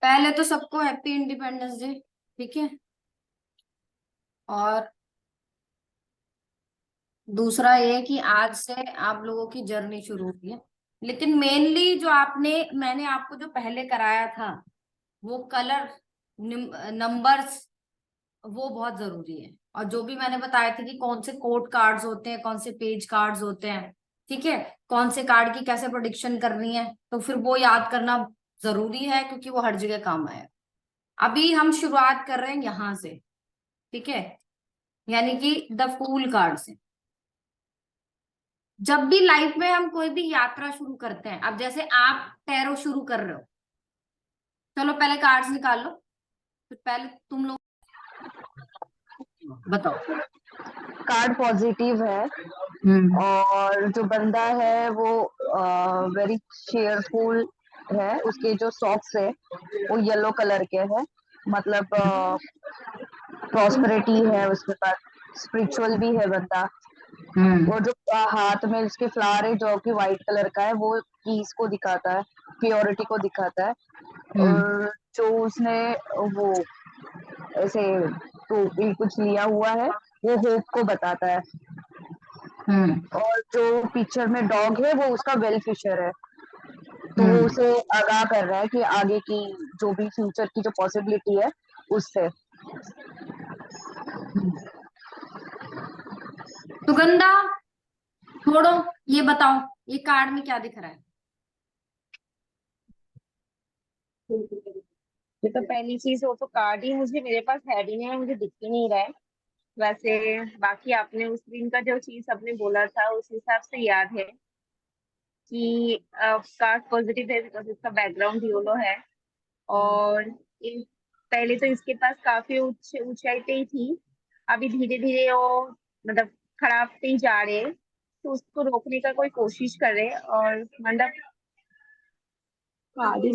पहले तो सबको हैप्पी इंडिपेंडेंस डे। ठीक है। और दूसरा ये कि आज से आप लोगों की जर्नी शुरू हुई है। लेकिन मेनली जो आपने मैंने आपको जो पहले कराया था, वो कलर, नंबर्स, वो बहुत जरूरी है। और जो भी मैंने बताया था कि कौन से कोड कार्ड्स होते हैं, कौन से पेज कार्ड्स होते हैं, ठीक है, कौन से कार्ड की कैसे प्रोडिक्शन करनी है, तो फिर वो याद करना जरूरी है, क्योंकि वो हर जगह काम आएगा। अभी हम शुरुआत कर रहे हैं यहां से। ठीक है। यानी कि द फूल कार्ड से। जब भी लाइफ में हम कोई भी यात्रा शुरू करते हैं, अब जैसे आप टैरो शुरू कर रहे हो, चलो पहले कार्ड्स निकाल लो, फिर पहले तुम लोग बताओ। कार्ड पॉजिटिव है। हम्म। और जो बंदा है वो वेरी चेयरफुल है। उसके जो सॉक्स है वो येलो कलर के है। मतलब प्रॉस्पेरिटी है उसके पास। स्पिरिचुअल भी है बंदा। हम्म। वो जो हाथ में उसके फ्लावर है जो कि व्हाइट कलर का है, वो पीस को दिखाता है, प्योरिटी को दिखाता है। हम्म। और जो उसने वो ऐसे टोपी कुछ लिया हुआ है, वो होप को बताता है। हम्म। और जो पिक्चर में डॉग है वो उसका वेल फिशर है। तो वो हम्म। उसे आगाह कर रहा है कि आगे की जो भी फ्यूचर की जो पॉसिबिलिटी है उससे। हम्म। सुगंधा, छोड़ो, ये बताओ, ये कार्ड में क्या दिख रहा है? ये तो पहली चीज, वो तो कार्ड ही मुझे मेरे पास है भी नहीं है, मुझे दिख ही नहीं रहा है। वैसे बाकी आपने उस दिन का जो चीज आपने बोला था उस हिसाब से याद है कि कार्ड पॉजिटिव है बिकॉज इसका बैकग्राउंड येलो है। हम्म। और इन पहले तो इसके पास काफी ऊंचाई पे ही थी। अभी धीरे धीरे वो मतलब खराब पे ही जा रहे हैं, तो उसको रोकने का कोई कोशिश कर रहे हैं। और मतलब कार्ड ही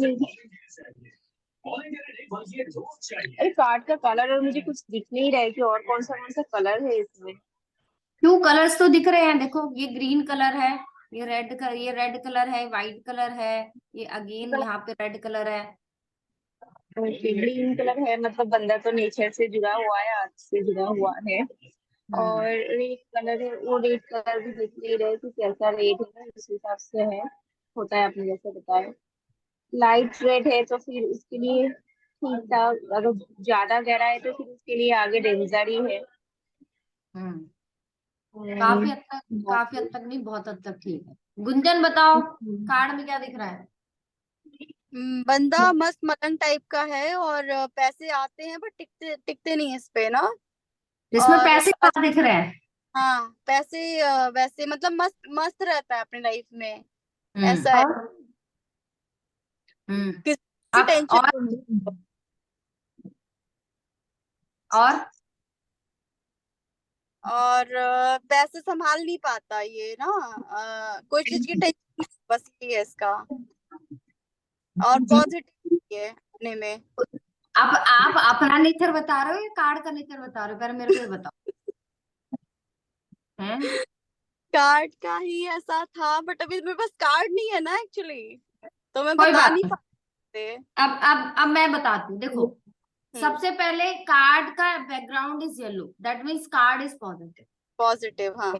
अरे कार्ड का कलर और मुझे कुछ दिख नहीं रहा है कि और कौन सा कलर है इसमें। क्यों, कलर्स तो दिख रहे हैं, देखो ये ग्रीन कलर है, ये रेड कलर है, व्हाइट कलर है, ये अगेन यहाँ पे रेड कलर है। ग्रीन कलर है मतलब बंदा तो नेचर से जुड़ा हुआ है, अर्थ से जुड़ा हुआ है। और हम्म। रेड कलर है, वो रेड कलर भी दिख नहीं रहे कि कैसा रेड है, उस हिसाब से है। होता है आपने जैसे बताया। लाइट रेड है तो फिर उसके लिए ठीक था। अगर ज्यादा गहरा है तो फिर उसके लिए आगे डेंजर ही है। हम्म। हम्म, काफी हद तक नहीं, बहुत हद तक ठीक है। गुंजन बताओ, कार्ड में क्या दिख रहा है? बंदा मस्त मलन टाइप का है और पैसे आते हैं बट टिकते टिकते नहीं इस पे ना। इसमें और पैसे कहाँ दिख रहे हैं? हाँ पैसे वैसे मतलब मस्त मस्त रहता है अपनी लाइफ में। हम्म। ऐसा है। हम्म। किसी की अब टेंशन। और और पैसे संभाल नहीं पाता ये ना। कोई चीज की टेंशन बस ये है इसका। और पॉजिटिव है अपने में। अब आप अपना नेचर बता रहे हो या कार्ड का नेचर बता रहे हो? पहले मेरे को ये बताओ। हैं? कार्ड का ही ऐसा था बट अभी मेरे पास कार्ड नहीं है ना एक्चुअली। तो मैं कोई बता बात नहीं नहीं। पाते। अब मैं बताती हूँ, देखो। हम्म। सबसे पहले कार्ड का background is yellow, that means card is positive. Positive हाँ।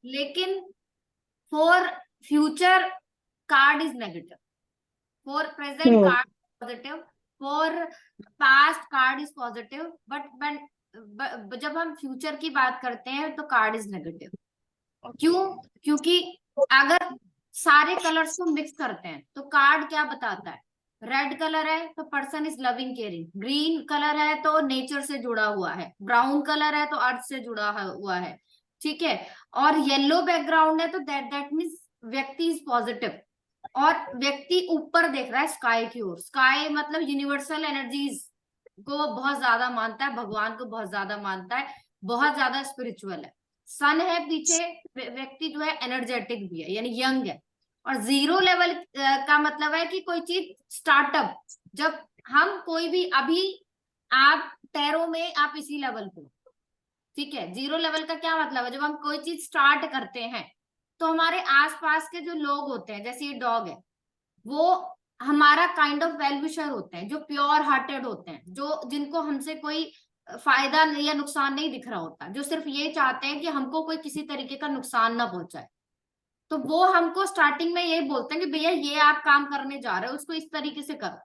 लेकिन for future card is negative, for present hmm, card positive, for past card is positive, but जब हम फ्यूचर की बात करते हैं तो कार्ड इज नेगेटिव। ओके। क्यों? क्योंकि अगर सारे कलर्स को मिक्स करते हैं तो कार्ड क्या बताता है? रेड कलर है तो person is loving caring, green colour है तो नेचर से जुड़ा हुआ है, ब्राउन कलर है तो अर्थ से जुड़ा हुआ है। ठीक है। और येलो बैकग्राउंड है तो दैट मीन्स व्यक्ति इज पॉजिटिव। और व्यक्ति ऊपर देख रहा है स्काई की ओर। स्काई मतलब यूनिवर्सल एनर्जीज को वो बहुत ज्यादा मानता है, भगवान को बहुत ज्यादा मानता है, बहुत ज्यादा स्पिरिचुअल है। सन है पीछे, व्यक्ति जो है एनर्जेटिक भी है, यानी यंग है। और जीरो लेवल का मतलब है कि कोई चीज स्टार्टअप। जब हम कोई भी अभी, आप टैरो में आप इसी लेवल पे हो। ठीक है। जीरो लेवल का क्या मतलब है? जब हम कोई चीज स्टार्ट करते हैं तो हमारे आसपास के जो लोग होते हैं, जैसे ये डॉग है, वो हमारा काइंड ऑफ वेल विशर होते हैं, जो प्योर हार्टेड होते हैं, जो जिनको हमसे कोई फायदा या नुकसान नहीं दिख रहा होता, जो सिर्फ ये चाहते हैं कि हमको कोई किसी तरीके का नुकसान ना पहुंचाए। तो वो हमको स्टार्टिंग में ये बोलते हैं कि भैया ये आप काम करने जा रहे हो उसको इस तरीके से करो,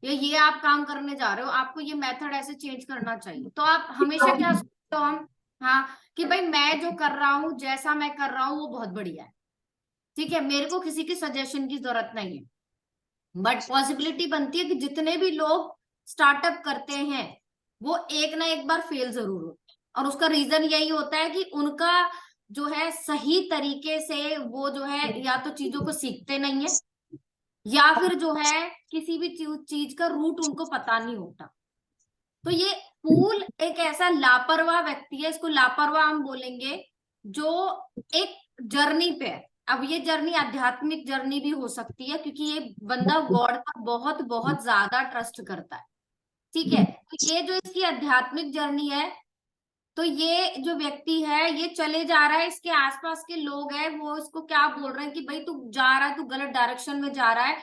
या ये आप काम करने जा रहे हो आपको ये मेथड ऐसे चेंज करना चाहिए। तो आप हमेशा क्या सोचते हो हम, हाँ, कि भाई मैं जो कर रहा हूँ, जैसा मैं कर रहा हूँ वो बहुत बढ़िया है, ठीक है, मेरे को किसी की सजेशन की जरूरत नहीं है। बट पॉसिबिलिटी बनती है कि जितने भी लोग स्टार्टअप करते हैं वो एक ना एक बार फेल जरूर होते हैं, और उसका रीजन यही होता है कि उनका जो है सही तरीके से वो जो है या तो चीजों को सीखते नहीं है, या फिर जो है किसी भी चीज का रूट उनको पता नहीं होता। तो ये फूल एक ऐसा लापरवाह व्यक्ति है, इसको लापरवाह हम बोलेंगे, जो एक जर्नी पे है। अब ये जर्नी आध्यात्मिक जर्नी भी हो सकती है, क्योंकि ये बंदा गॉड पर बहुत बहुत ज्यादा ट्रस्ट करता है, ठीक है। तो ये जो इसकी आध्यात्मिक जर्नी है, तो ये जो व्यक्ति है ये चले जा रहा है, इसके आसपास के लोग हैं वो इसको क्या बोल रहे हैं कि भाई तू जा रहा है, तू गलत डायरेक्शन में जा रहा है।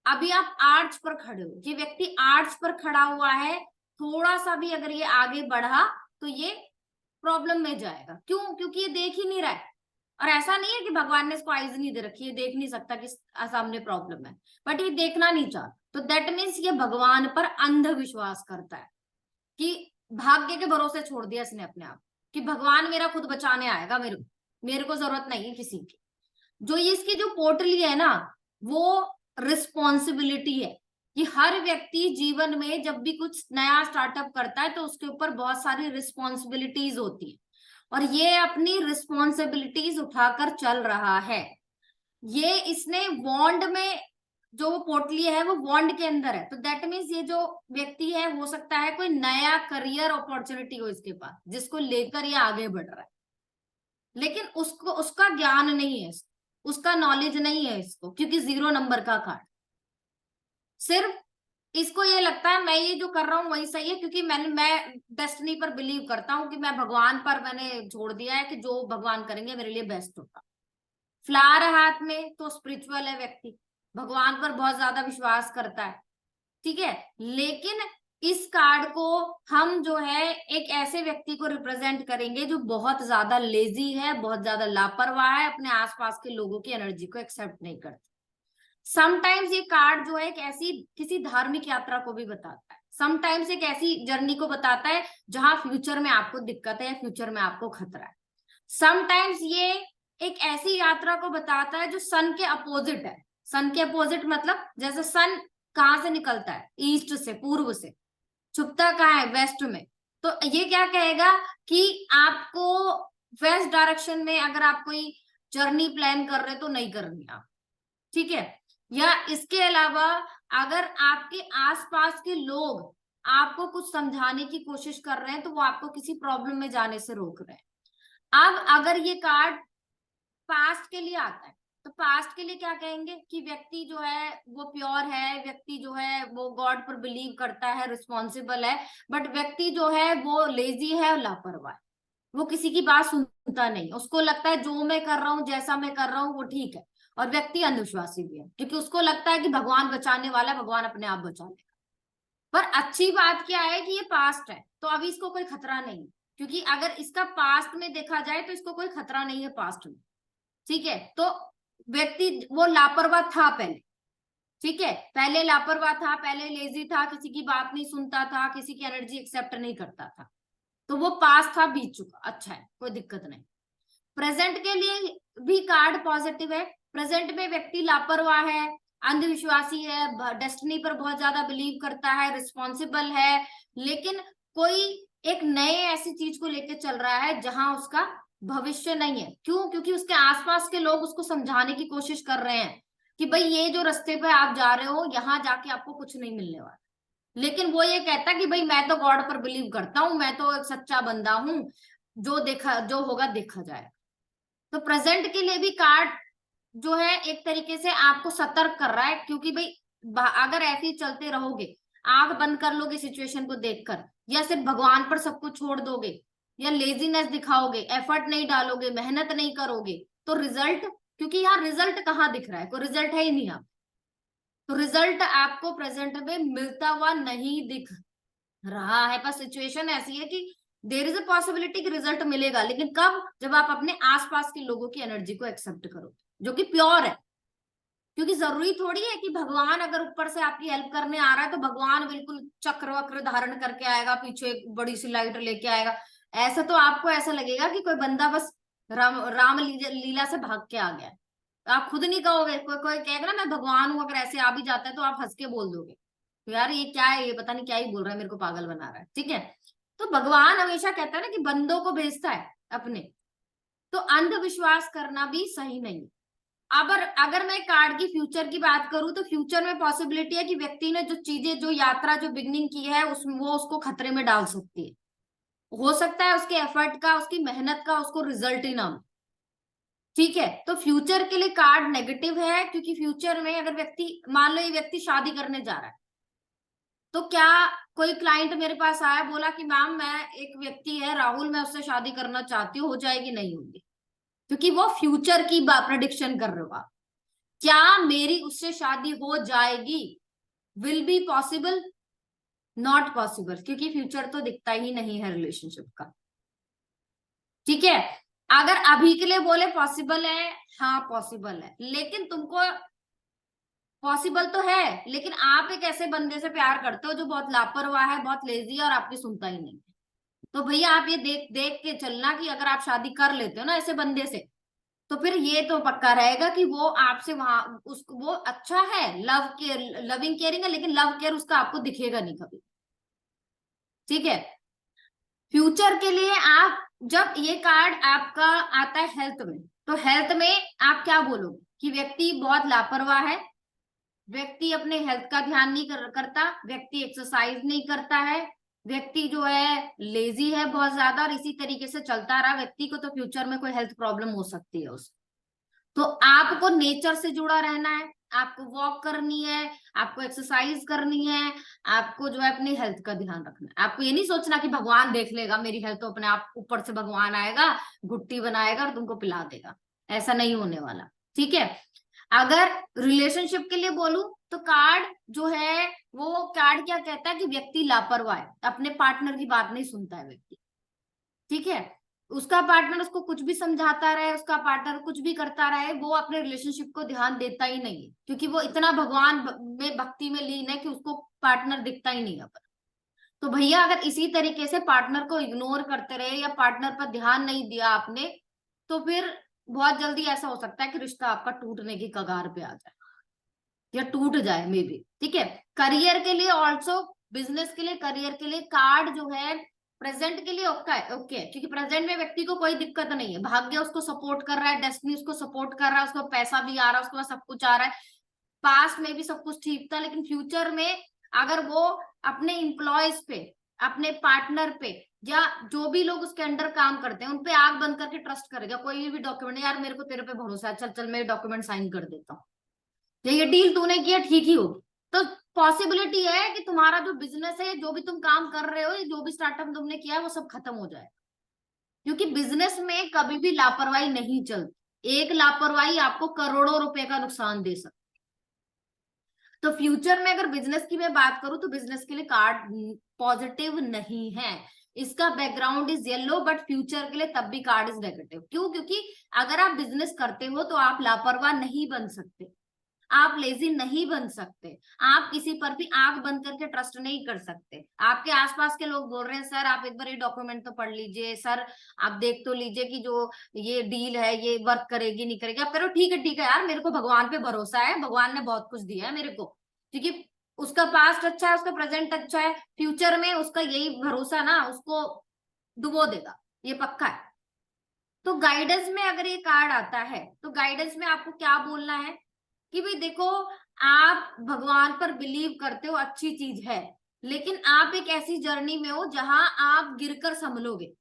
अभी आप आर्च पर खड़े हो, ये व्यक्ति आर्च पर खड़ा हुआ है, थोड़ा सा भी अगर ये आगे बढ़ा तो ये प्रॉब्लम में जाएगा। क्यों? क्योंकि ये देख ही नहीं रहा है। और ऐसा नहीं है कि भगवान ने इसको आइज नहीं दे रखी, ये देख नहीं सकता कि सामने प्रॉब्लम है, बट ये देखना नहीं चाहता। तो दैट मीन्स ये भगवान पर अंधविश्वास करता है, कि भाग्य के भरोसे छोड़ दिया इसने अपने आप, कि भगवान मेरा खुद बचाने आएगा, मेरे को जरूरत नहीं है किसी की। जो ये इसकी जो पोटली है ना, वो रिस्पॉन्सिबिलिटी है कि हर व्यक्ति जीवन में जब भी कुछ नया स्टार्टअप करता है तो उसके ऊपर बहुत सारी रिस्पॉन्सिबिलिटीज होती है, और ये अपनी रिस्पॉन्सिबिलिटीज उठाकर चल रहा है। ये इसने बॉन्ड में जो पोटली है वो बॉन्ड के अंदर है, तो दैट मीन्स ये जो व्यक्ति है हो सकता है कोई नया करियर अपॉर्चुनिटी हो इसके पास जिसको लेकर ये आगे बढ़ रहा है, लेकिन उसको उसका ज्ञान नहीं है, उसका नॉलेज नहीं है इसको, क्योंकि 0 नंबर का कार्ड। सिर्फ इसको ये लगता है मैं ये जो कर रहा हूँ वही सही है, क्योंकि मैं डेस्टिनी पर बिलीव करता हूँ, कि मैं भगवान पर मैंने छोड़ दिया है कि जो भगवान करेंगे मेरे लिए बेस्ट होगा। फ्लावर है हाथ में तो स्पिरिचुअल है व्यक्ति, भगवान पर बहुत ज्यादा विश्वास करता है, ठीक है। लेकिन इस कार्ड को हम जो है एक ऐसे व्यक्ति को रिप्रेजेंट करेंगे जो बहुत ज्यादा लेजी है, बहुत ज्यादा लापरवाह है, अपने आसपास के लोगों की एनर्जी को एक्सेप्ट नहीं करता। समटाइम्स ये कार्ड जो है एक ऐसी किसी धार्मिक यात्रा को भी बताता है, समटाइम्स एक ऐसी जर्नी को बताता है जहां फ्यूचर में आपको दिक्कत है या फ्यूचर में आपको खतरा है। समटाइम्स ये एक ऐसी यात्रा को बताता है जो सन के अपोजिट है। सन के अपोजिट मतलब जैसे सन कहाँ से निकलता है? ईस्ट से, पूर्व से, छुपता कहाँ है? वेस्ट में। तो ये क्या कहेगा कि आपको वेस्ट डायरेक्शन में अगर आप कोई जर्नी प्लान कर रहे तो नहीं करनी आप, ठीक है। या इसके अलावा अगर आपके आसपास के लोग आपको कुछ समझाने की कोशिश कर रहे हैं तो वो आपको किसी प्रॉब्लम में जाने से रोक रहे हैं। अब अगर ये कार्ड पास्ट के लिए आता है तो पास्ट के लिए क्या कहेंगे कि व्यक्ति जो है वो प्योर है, व्यक्ति जो है वो गॉड पर बिलीव करता है, रिस्पॉन्सिबल है, बट व्यक्ति जो है वो लेजी है और लापरवाह है, वो किसी की बात सुनता नहीं, उसको लगता है जो मैं कर रहा हूँ, जैसा मैं कर रहा हूँ वो ठीक है। और व्यक्ति अंधविश्वासी भी है, क्योंकि उसको लगता है कि भगवान बचाने वाला है, भगवान अपने आप बचा लेगा। पर अच्छी बात क्या है कि ये पास्ट है, तो अभी इसको कोई खतरा नहीं, क्योंकि अगर इसका पास्ट में देखा जाए तो इसको कोई खतरा नहीं है पास्ट में, ठीक है। तो व्यक्ति वो लापरवाह था पहले, ठीक है, पहले लापरवाह था, पहले लेजी था, किसी की बात नहीं सुनता था, किसी की एनर्जी एक्सेप्ट नहीं करता था, तो वो पास्ट था, बीत चुका, अच्छा है, कोई दिक्कत नहीं। प्रेजेंट के लिए भी कार्ड पॉजिटिव है। प्रेजेंट में व्यक्ति लापरवाह है, अंधविश्वासी है, डेस्टिनी पर बहुत ज्यादा बिलीव करता है, रिस्पॉन्सिबल है, लेकिन कोई एक नए ऐसी चीज को लेकर चल रहा है जहां उसका भविष्य नहीं है। क्यों? क्योंकि उसके आसपास के लोग उसको समझाने की कोशिश कर रहे हैं कि भाई ये जो रास्ते पे आप जा रहे हो यहाँ जाके आपको कुछ नहीं मिलने वाला, लेकिन वो ये कहता है कि भाई मैं तो गॉड पर बिलीव करता हूँ, मैं तो एक सच्चा बंदा हूं, जो होगा देखा जाएगा। तो प्रेजेंट के लिए भी कार्ड जो है एक तरीके से आपको सतर्क कर रहा है, क्योंकि भाई अगर ऐसे ही चलते रहोगे, आंख बंद कर लोगे सिचुएशन को देखकर, या सिर्फ भगवान पर सब कुछ छोड़ दोगे, या लेजीनेस दिखाओगे, एफर्ट नहीं डालोगे, मेहनत नहीं करोगे, तो रिजल्ट, क्योंकि यहाँ रिजल्ट कहाँ दिख रहा है? कोई रिजल्ट है ही नहीं यहाँ, तो रिजल्ट आपको प्रेजेंट में मिलता हुआ नहीं दिख रहा है। पर सिचुएशन ऐसी है कि देर इज अ पॉसिबिलिटी कि रिजल्ट मिलेगा, लेकिन कब? जब आप अपने आसपास के लोगों की एनर्जी को एक्सेप्ट करो जो कि प्योर है। क्योंकि जरूरी थोड़ी है कि भगवान अगर ऊपर से आपकी हेल्प करने आ रहा है तो भगवान बिल्कुल चक्र वक्र धारण करके आएगा, पीछे एक बड़ी सी लाइट लेके आएगा। ऐसा तो आपको ऐसा लगेगा कि कोई बंदा बस राम लीला से भाग के आ गया है। तो आप खुद नहीं कहोगे, कोई कोई कहेगा ना मैं भगवान हूं, अगर ऐसे आ भी जाता है तो आप हंस के बोल दोगे तो यार ये क्या है, ये पता नहीं क्या ही बोल रहा है, मेरे को पागल बना रहा है। ठीक है, तो भगवान हमेशा कहता है ना कि बंदों को भेजता है अपने, तो अंधविश्वास करना भी सही नहीं। अब अगर मैं कार्ड की फ्यूचर की बात करूं तो फ्यूचर में पॉसिबिलिटी है कि व्यक्ति ने जो चीजें, जो यात्रा, जो बिगनिंग की है वो उसको खतरे में डाल सकती है। हो सकता है उसके एफर्ट का, उसकी मेहनत का उसको रिजल्ट ही ना हो। ठीक है, तो फ्यूचर के लिए कार्ड नेगेटिव है, क्योंकि फ्यूचर में अगर व्यक्ति, मान लो ये व्यक्ति शादी करने जा रहा है, तो क्या कोई क्लाइंट मेरे पास आया, बोला कि मैम मैं, एक व्यक्ति है राहुल, मैं उससे शादी करना चाहती हूँ, हो जाएगी? नहीं होगी, क्योंकि वो फ्यूचर की प्रेडिक्शन कर रहे हो आप। क्या मेरी उससे शादी हो जाएगी? Will be possible? Not possible, क्योंकि फ्यूचर तो दिखता ही नहीं है रिलेशनशिप का। ठीक है, अगर अभी के लिए बोले पॉसिबल है, हाँ पॉसिबल है, लेकिन तुमको पॉसिबल तो है, लेकिन आप एक ऐसे बंदे से प्यार करते हो जो बहुत लापरवाह है, बहुत लेजी है और आपकी सुनता ही नहीं। तो भैया आप ये देख देख के चलना कि अगर आप शादी कर लेते हो ना ऐसे बंदे से, तो फिर ये तो पक्का रहेगा कि वो आपसे वहां उसको, वो अच्छा है, लव केयर, लविंग केयरिंग है, लेकिन लव केयर उसका आपको दिखेगा नहीं कभी। ठीक है, फ्यूचर के लिए आप, जब ये कार्ड आपका आता है हेल्थ में, तो हेल्थ में आप क्या बोलोगे? कि व्यक्ति बहुत लापरवाह है, व्यक्ति अपने हेल्थ का ध्यान नहीं करता, व्यक्ति एक्सरसाइज नहीं करता है, व्यक्ति जो है लेजी है बहुत ज्यादा, और इसी तरीके से चलता रहा व्यक्ति को, तो फ्यूचर में कोई हेल्थ प्रॉब्लम हो सकती है उसको। तो आपको नेचर से जुड़ा रहना है, आपको वॉक करनी है, आपको एक्सरसाइज करनी है, आपको जो है अपनी हेल्थ का ध्यान रखना है। आपको ये नहीं सोचना कि भगवान देख लेगा मेरी हेल्थ, तो अपने आप ऊपर से भगवान आएगा, गुट्टी बनाएगा और तुमको पिला देगा। ऐसा नहीं होने वाला। ठीक है, अगर रिलेशनशिप के लिए बोलूं तो कार्ड जो है, वो कार्ड क्या कहता है कि व्यक्ति लापरवाह है, अपने पार्टनर की बात नहीं सुनता है व्यक्ति। ठीक है, उसका पार्टनर उसको कुछ भी समझाता रहे, उसका पार्टनर कुछ भी करता रहे, वो अपने रिलेशनशिप को ध्यान देता ही नहीं है, क्योंकि वो इतना भगवान में, भक्ति में लीन है कि उसको पार्टनर दिखता ही नहीं है। तो भैया अगर इसी तरीके से पार्टनर को इग्नोर करते रहे या पार्टनर पर ध्यान नहीं दिया आपने, तो फिर बहुत जल्दी ऐसा हो सकता है कि रिश्ता आपका टूटने की कगार पे आ जाए या टूट जाए मे बी। ठीक है, करियर के लिए ऑल्सो, बिजनेस के लिए, करियर के लिए कार्ड जो है प्रेजेंट के लिए ओके है, ओके, क्योंकि प्रेजेंट में व्यक्ति को कोई दिक्कत नहीं है, भाग्य उसको सपोर्ट कर रहा है, डेस्टिनी उसको सपोर्ट कर रहा है, उसको पैसा भी आ रहा है, उसके पास सब कुछ आ रहा है, पास्ट में भी सब कुछ ठीक था, लेकिन फ्यूचर में अगर वो अपने इंप्लॉयज पे, अपने पार्टनर पे, या जो भी लोग उसके अंडर काम करते हैं उन पे आंख बंद करके ट्रस्ट करेगा, कोई भी डॉक्यूमेंट, यार मेरे को तेरे पे भरोसा है, चल चल मैं डॉक्यूमेंट साइन कर देता हूँ, ये डील तूने किया ठीक ही होगी, तो पॉसिबिलिटी है कि तुम्हारा जो बिजनेस है, जो भी तुम काम कर रहे हो, जो भी स्टार्टअप तुमने किया है, वो सब खत्म हो जाए। क्योंकि बिजनेस में कभी भी लापरवाही नहीं चलती, एक लापरवाही आपको करोड़ों रुपए का नुकसान दे सकती। तो फ्यूचर में अगर बिजनेस की मैं बात करूं तो बिजनेस के लिए कार्ड पॉजिटिव नहीं है, इसका background is yellow, but future के लिए तब भी कार्ड इज नेगेटिव। क्यों? क्योंकि अगर आप बिजनेस करते हो तो आप लापरवाह नहीं बन सकते, आप लेजी नहीं बन सकते, आप किसी पर भी आंख बंद करके ट्रस्ट नहीं कर सकते। आपके आसपास के लोग बोल रहे हैं सर आप एक बार ये डॉक्यूमेंट तो पढ़ लीजिए, सर आप देख तो लीजिए कि जो ये डील है ये वर्क करेगी नहीं करेगी, आप करो ठीक है यार, मेरे को भगवान पे भरोसा है, भगवान ने बहुत कुछ दिया है मेरे को, क्योंकि उसका पास्ट अच्छा है, उसका प्रेजेंट अच्छा है, फ्यूचर में उसका यही भरोसा ना उसको डुबो देगा, ये पक्का है। तो गाइडेंस में अगर ये कार्ड आता है तो गाइडेंस में आपको क्या बोलना है कि भाई देखो, आप भगवान पर बिलीव करते हो, अच्छी चीज है, लेकिन आप एक ऐसी जर्नी में हो जहां आप गिरकर संभलोगे।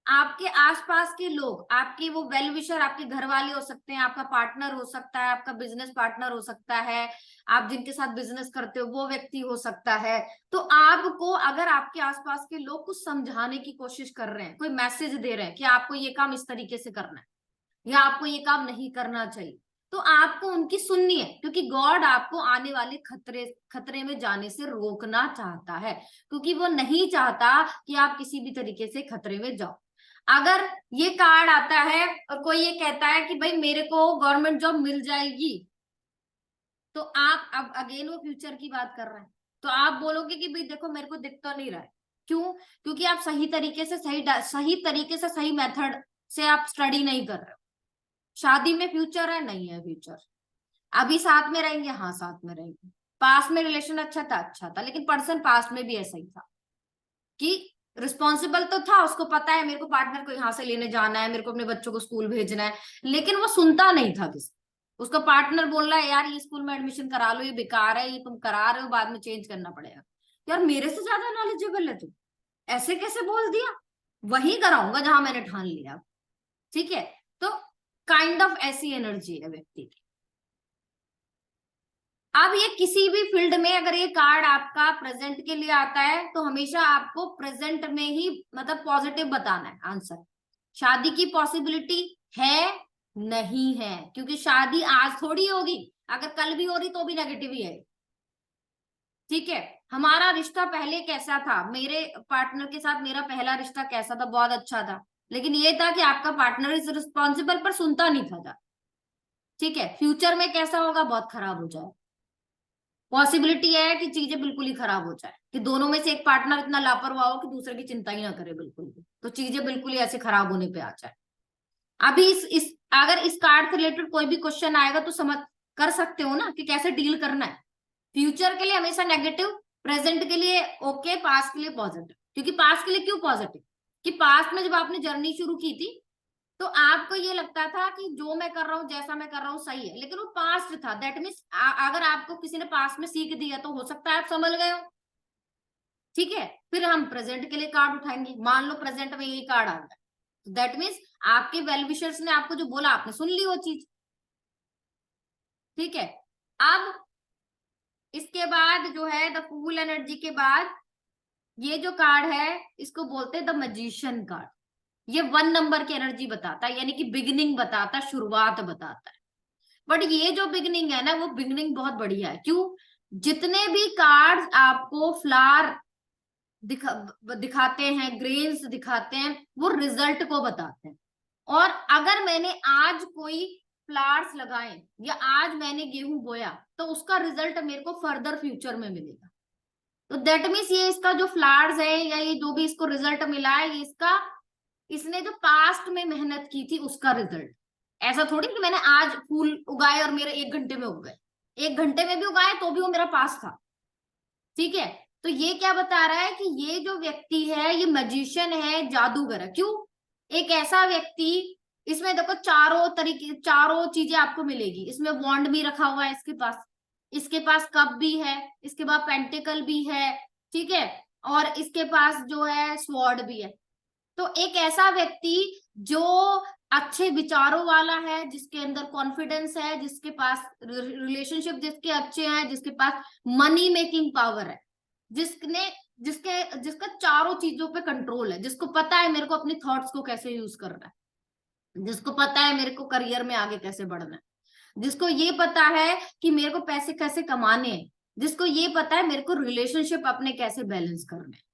आपके आसपास के लोग, आपके वो वेल विशर, आपके घर वाले हो सकते हैं, आपका पार्टनर हो सकता है, आपका बिजनेस पार्टनर हो सकता है, आप जिनके साथ बिजनेस करते हो वो व्यक्ति हो सकता है। तो आपको अगर आपके आसपास के लोग कुछ समझाने की कोशिश कर रहे हैं, कोई मैसेज दे रहे हैं कि आपको ये काम इस तरीके से करना है या आपको ये काम नहीं करना चाहिए, तो आपको उनकी सुननी है, क्योंकि गॉड आपको आने वाले खतरे में जाने से रोकना चाहता है, क्योंकि वो नहीं चाहता कि आप किसी भी तरीके से खतरे में जाओ। अगर ये कार्ड आता है और कोई ये कहता है कि भाई मेरे को गवर्नमेंट जॉब मिल जाएगी, तो आप अब अगेन वो फ्यूचर की बात कर रहे हैं, तो आप बोलोगे कि भाई देखो मेरे को दिख तो नहीं रहा है। क्यों? क्योंकि आप सही तरीके से सही मेथड से आप स्टडी नहीं कर रहे हो। शादी में फ्यूचर है? नहीं है फ्यूचर। अभी साथ में रहेंगे? हाँ साथ में रहेंगे। पास में रिलेशन अच्छा था, लेकिन पर्सन पास में भी ऐसा ही था कि रिस्पॉन्सिबल तो था, उसको पता है मेरे को पार्टनर को यहाँ से लेने जाना है, मेरे को अपने बच्चों को स्कूल भेजना है, लेकिन वो सुनता नहीं था किसी। उसका पार्टनर बोल रहा है यार ये स्कूल में एडमिशन करा लो, ये बेकार है, ये तुम करा रहे हो, बाद में चेंज करना पड़ेगा। यार मेरे से ज्यादा नॉलेजेबल है तू, ऐसे कैसे बोल दिया? वही कराऊंगा जहां मैंने ठान लिया। ठीक है, तो काइंड ऑफ ऐसी एनर्जी है व्यक्ति की। अब ये किसी भी फील्ड में अगर ये कार्ड आपका प्रेजेंट के लिए आता है तो हमेशा आपको प्रेजेंट में ही मतलब पॉजिटिव बताना है आंसर। शादी की पॉसिबिलिटी है? नहीं है, क्योंकि शादी आज थोड़ी होगी, अगर कल भी हो रही तो भी नेगेटिव ही है। ठीक है, हमारा रिश्ता पहले कैसा था, मेरे पार्टनर के साथ मेरा पहला रिश्ता कैसा था? बहुत अच्छा था, लेकिन ये था कि आपका पार्टनर इज रिस्पॉन्सिबल पर सुनता नहीं था। ठीक है, फ्यूचर में कैसा होगा? बहुत खराब हो जाए। पॉसिबिलिटी है कि चीजें बिल्कुल ही खराब हो जाए, कि दोनों में से एक पार्टनर इतना लापरवाह हो कि दूसरे की चिंता ही ना करे बिल्कुल भी, तो चीजें बिल्कुल ही ऐसे खराब होने पे आ जाए। अभी इस अगर इस कार्ड से रिलेटेड कोई भी क्वेश्चन आएगा तो समझ कर सकते हो ना कि कैसे डील करना है। फ्यूचर के लिए हमेशा नेगेटिव, प्रेजेंट के लिए ओके, पास्ट के लिए पॉजिटिव। क्योंकि पास्ट के लिए क्यों पॉजिटिव? कि पास्ट में जब आपने जर्नी शुरू की थी तो आपको ये लगता था कि जो मैं कर रहा हूँ, जैसा मैं कर रहा हूँ सही है, लेकिन वो पास्ट था। दैट मीन्स अगर आपको किसी ने पास्ट में सीख दिया तो हो सकता है आप संभल गए हो। ठीक है, फिर हम प्रेजेंट के लिए कार्ड उठाएंगे। मान लो प्रेजेंट में यही कार्ड आ रहा है, तो दैट मीन्स आपके वेल विशर्स ने आपको जो बोला आपने सुन ली वो चीज। ठीक है, अब इसके बाद जो है द फूल एनर्जी के बाद ये जो कार्ड है इसको बोलते हैं द मैजिशियन कार्ड। ये 1 नंबर की एनर्जी बताता है, यानी कि बिगिनिंग बताता है, शुरुआत बताता है। बट ये जो बिगिनिंग है ना वो बिगिनिंग बहुत बढ़िया है। क्यों? जितने भी कार्ड्स आपको फ्लावर दिखाते हैं, ग्रेन्स दिखाते हैं, वो रिजल्ट को बताते हैं। और अगर मैंने आज कोई फ्लावर्स लगाए या आज मैंने गेहूं बोया तो उसका रिजल्ट मेरे को फर्दर फ्यूचर में मिलेगा। तो दैट मीन्स ये इसका जो फ्लावर्स है या ये जो भी इसको रिजल्ट मिला है, ये इसने जो पास्ट में मेहनत की थी उसका रिजल्ट। ऐसा थोड़ी कि मैंने आज फूल उगाए और मेरे 1 घंटे में उग गए, 1 घंटे में भी उगाए तो भी वो मेरा पास था। ठीक है, तो ये क्या बता रहा है कि ये जो व्यक्ति है ये मैजिशियन है, जादूगर है। क्यों? एक ऐसा व्यक्ति, इसमें देखो चारों चीजें आपको मिलेगी। इसमें वॉन्ड भी रखा हुआ है इसके पास कप भी है, इसके बाद पेंटिकल भी है। ठीक है, और इसके पास जो है स्वॉर्ड भी है। तो एक ऐसा व्यक्ति जो अच्छे विचारों वाला है, जिसके अंदर कॉन्फिडेंस है, जिसके पास रिलेशनशिप जिसके अच्छे हैं, जिसके पास मनी मेकिंग पावर है, जिसका चारों चीजों पे कंट्रोल है, जिसको पता है मेरे को अपने थॉट्स को कैसे यूज करना है, जिसको पता है मेरे को करियर में आगे कैसे बढ़ना है, जिसको ये पता है कि मेरे को पैसे कैसे कमाने हैं, जिसको ये पता है मेरे को रिलेशनशिप अपने कैसे बैलेंस करने हैं।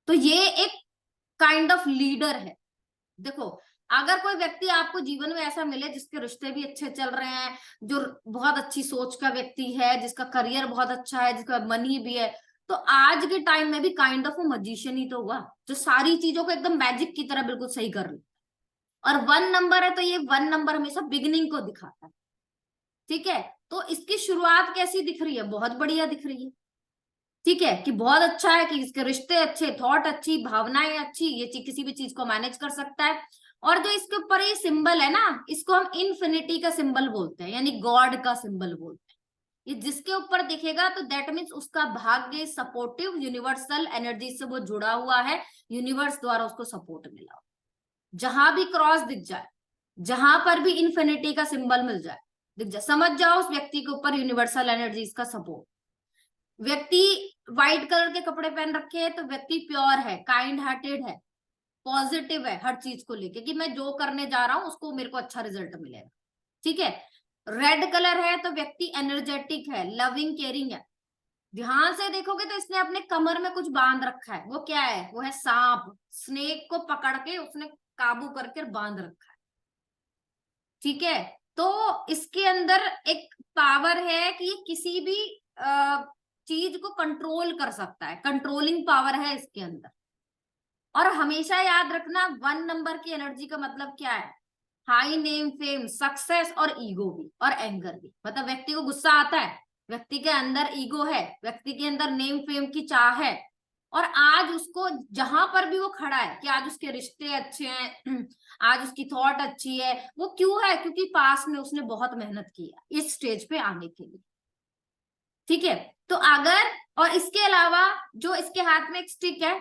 तो ये एक काइंड ऑफ लीडर है। देखो, अगर कोई व्यक्ति आपको जीवन में ऐसा मिले जिसके रिश्ते भी अच्छे चल रहे हैं, जो बहुत अच्छी सोच का व्यक्ति है, जिसका करियर बहुत अच्छा है, जिसका मनी भी है, तो आज के टाइम में भी काइंड ऑफ मजिशियन ही तो हुआ, जो सारी चीजों को एकदम मैजिक की तरह बिल्कुल सही कर ले। और 1 नंबर है तो ये 1 नंबर हमेशा बिगिनिंग को दिखाता है। ठीक है, तो इसकी शुरुआत कैसी दिख रही है? बहुत बढ़िया दिख रही है। ठीक है, कि बहुत अच्छा है, कि इसके रिश्ते अच्छे, थॉट अच्छी, भावनाएं अच्छी, ये किसी भी चीज को मैनेज कर सकता है। और जो इसके ऊपर ये सिंबल है ना, इसको हम इन्फिनिटी का सिंबल बोलते हैं, यानी गॉड का सिंबल बोलते हैं। ये जिसके ऊपर दिखेगा तो दैट मीन्स उसका भाग्य सपोर्टिव, यूनिवर्सल एनर्जी से वो जुड़ा हुआ है, यूनिवर्स द्वारा उसको सपोर्ट मिला। जहां भी क्रॉस दिख जाए, जहां पर भी इन्फिनिटी का सिंबल मिल जाए, दिख जाए, समझ जाओ उस व्यक्ति के ऊपर यूनिवर्सल एनर्जी का सपोर्ट। व्यक्ति व्हाइट कलर के कपड़े पहन रखे हैं तो व्यक्ति प्योर है, काइंड हार्टेड है, पॉजिटिव है हर चीज को लेके, कि मैं जो करने जा रहा हूं उसको मेरे को अच्छा रिजल्ट मिलेगा। ठीक है, रेड कलर है तो व्यक्ति एनर्जेटिक है, लविंग केयरिंग है। ध्यान से देखोगे तो इसने अपने कमर में कुछ बांध रखा है, वो क्या है? वो है सांप। स्नेक को पकड़ के उसने काबू करके बांध रखा है, ठीक है। तो इसके अंदर एक पावर है कि ये किसी भी चीज को कंट्रोल कर सकता है, कंट्रोलिंग पावर है इसके अंदर। और हमेशा याद रखना 1 नंबर की एनर्जी का मतलब क्या है? हाई नेम फेम, सक्सेस और ईगो भी और एंगर भी। मतलब व्यक्ति को गुस्सा आता है, व्यक्ति के अंदर ईगो है, व्यक्ति के अंदर नेम फेम की चाह है, और आज उसको जहां पर भी वो खड़ा है कि आज उसके रिश्ते अच्छे हैं, आज उसकी थॉट अच्छी है, वो क्यों है? क्योंकि पास में उसने बहुत मेहनत की है इस स्टेज पे आने के लिए, ठीक है। तो अगर, और इसके अलावा जो इसके हाथ में एक स्टिक है,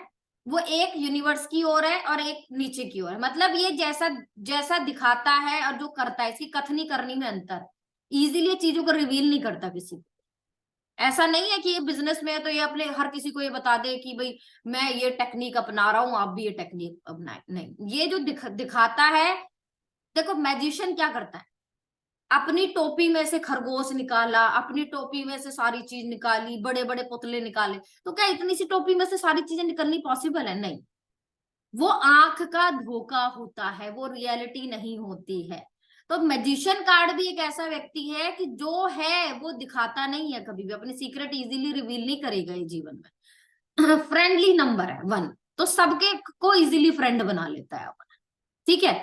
वो एक यूनिवर्स की ओर है और एक नीचे की ओर है। मतलब ये जैसा जैसा दिखाता है और जो करता है, इसकी कथनी करनी में अंतर। इजीली चीजों को रिवील नहीं करता किसी को। ऐसा नहीं है कि ये बिजनेस में है तो ये अपने हर किसी को ये बता दे कि भाई मैं ये टेक्निक अपना रहा हूं, आप भी ये टेक्निक अपनाए। नहीं, ये जो दिखाता है, देखो मैजिशियन क्या करता है, अपनी टोपी में से खरगोश निकाला, अपनी टोपी में से सारी चीज निकाली, बड़े बड़े पुतले निकाले। तो क्या इतनी सी टोपी में से सारी चीजें निकलनी पॉसिबल है? नहीं, वो आंख का धोखा होता है, वो रियलिटी नहीं होती है। तो मैजिशियन कार्ड भी एक ऐसा व्यक्ति है कि जो है वो दिखाता नहीं है कभी भी, अपने सीक्रेट इजीली रिवील नहीं करेगा ये जीवन में। फ्रेंडली नंबर है 1, तो सबके को इजीली फ्रेंड बना लेता है अपना, ठीक है।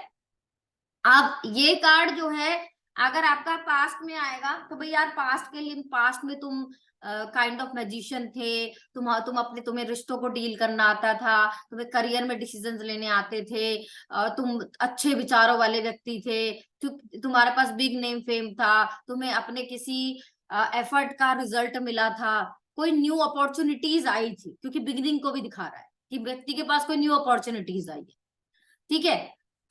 अब ये कार्ड जो है, अगर आपका पास्ट में आएगा तो भाई यार पास्ट के लिए, पास्ट में तुम काइंड ऑफ मैजिशियन थे, तुम्हें रिश्तों को डील करना आता था, तुम्हें करियर में डिसीजंस लेने आते थे, तुम अच्छे विचारों वाले व्यक्ति थे, तुम्हारे पास बिग नेम फेम था, तुम्हें अपने किसी एफर्ट का रिजल्ट मिला था, कोई न्यू अपॉर्चुनिटीज आई थी, क्योंकि बिगिनिंग को भी दिखा रहा है कि व्यक्ति के पास कोई न्यू अपॉर्चुनिटीज आई है, ठीक है।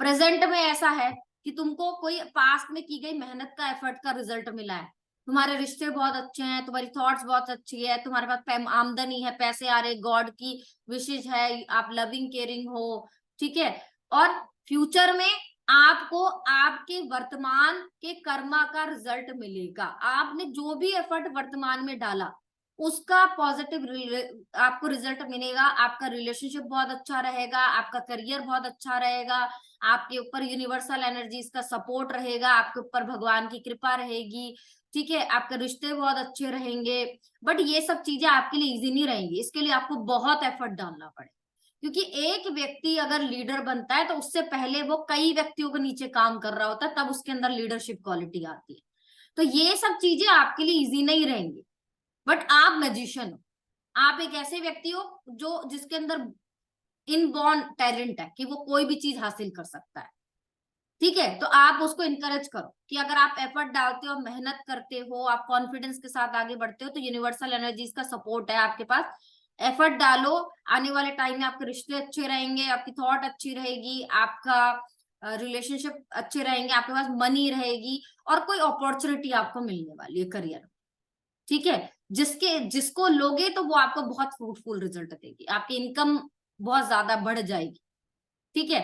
प्रेजेंट में ऐसा है कि तुमको कोई पास्ट में की गई मेहनत का, एफर्ट का रिजल्ट मिला है, तुम्हारे रिश्ते बहुत अच्छे हैं, तुम्हारी थॉट्स बहुत अच्छी है, तुम्हारे पास आमदनी है, पैसे आ रहे, गॉड की विशेष है, आप लविंग केयरिंग हो, ठीक है। और फ्यूचर में आपको आपके वर्तमान के कर्मा का रिजल्ट मिलेगा। आपने जो भी एफर्ट वर्तमान में डाला उसका पॉजिटिव आपको रिजल्ट मिलेगा। आपका रिलेशनशिप बहुत अच्छा रहेगा, आपका करियर बहुत अच्छा रहेगा, आपके ऊपर यूनिवर्सल एनर्जीज का सपोर्ट रहेगा, आपके ऊपर भगवान की कृपा रहेगी, ठीक है। आपके रिश्ते बहुत अच्छे रहेंगे। बट ये सब चीजें आपके लिए इजी नहीं रहेंगी, इसके लिए आपको बहुत एफर्ट डालना पड़ेगा, क्योंकि एक व्यक्ति अगर लीडर बनता है तो उससे पहले वो कई व्यक्तियों के नीचे काम कर रहा होता है, तब उसके अंदर लीडरशिप क्वालिटी आती है। तो ये सब चीजें आपके लिए इजी नहीं रहेंगी। बट आप मैजिशियन हो, आप एक ऐसे व्यक्ति हो जो जिसके अंदर इनबॉर्न टैलेंट है कि वो कोई भी चीज हासिल कर सकता है, ठीक है। तो आप उसको इनकरेज करो कि अगर आप एफर्ट डालते हो, मेहनत करते हो, आप कॉन्फिडेंस के साथ आगे बढ़ते हो, तो यूनिवर्सल एनर्जीज का सपोर्ट है आपके पास। एफर्ट डालो, आने वाले टाइम में आपके रिश्ते अच्छे रहेंगे, आपकी थॉट अच्छी रहेगी, आपका रिलेशनशिप अच्छे रहेंगे, आपके पास मनी रहेगी, और कोई अपॉर्चुनिटी आपको मिलने वाली है करियर में, ठीक है। जिसको लोगे तो वो आपको बहुत फ्रूटफुल रिजल्ट देगी, आपकी इनकम बहुत ज्यादा बढ़ जाएगी, ठीक है।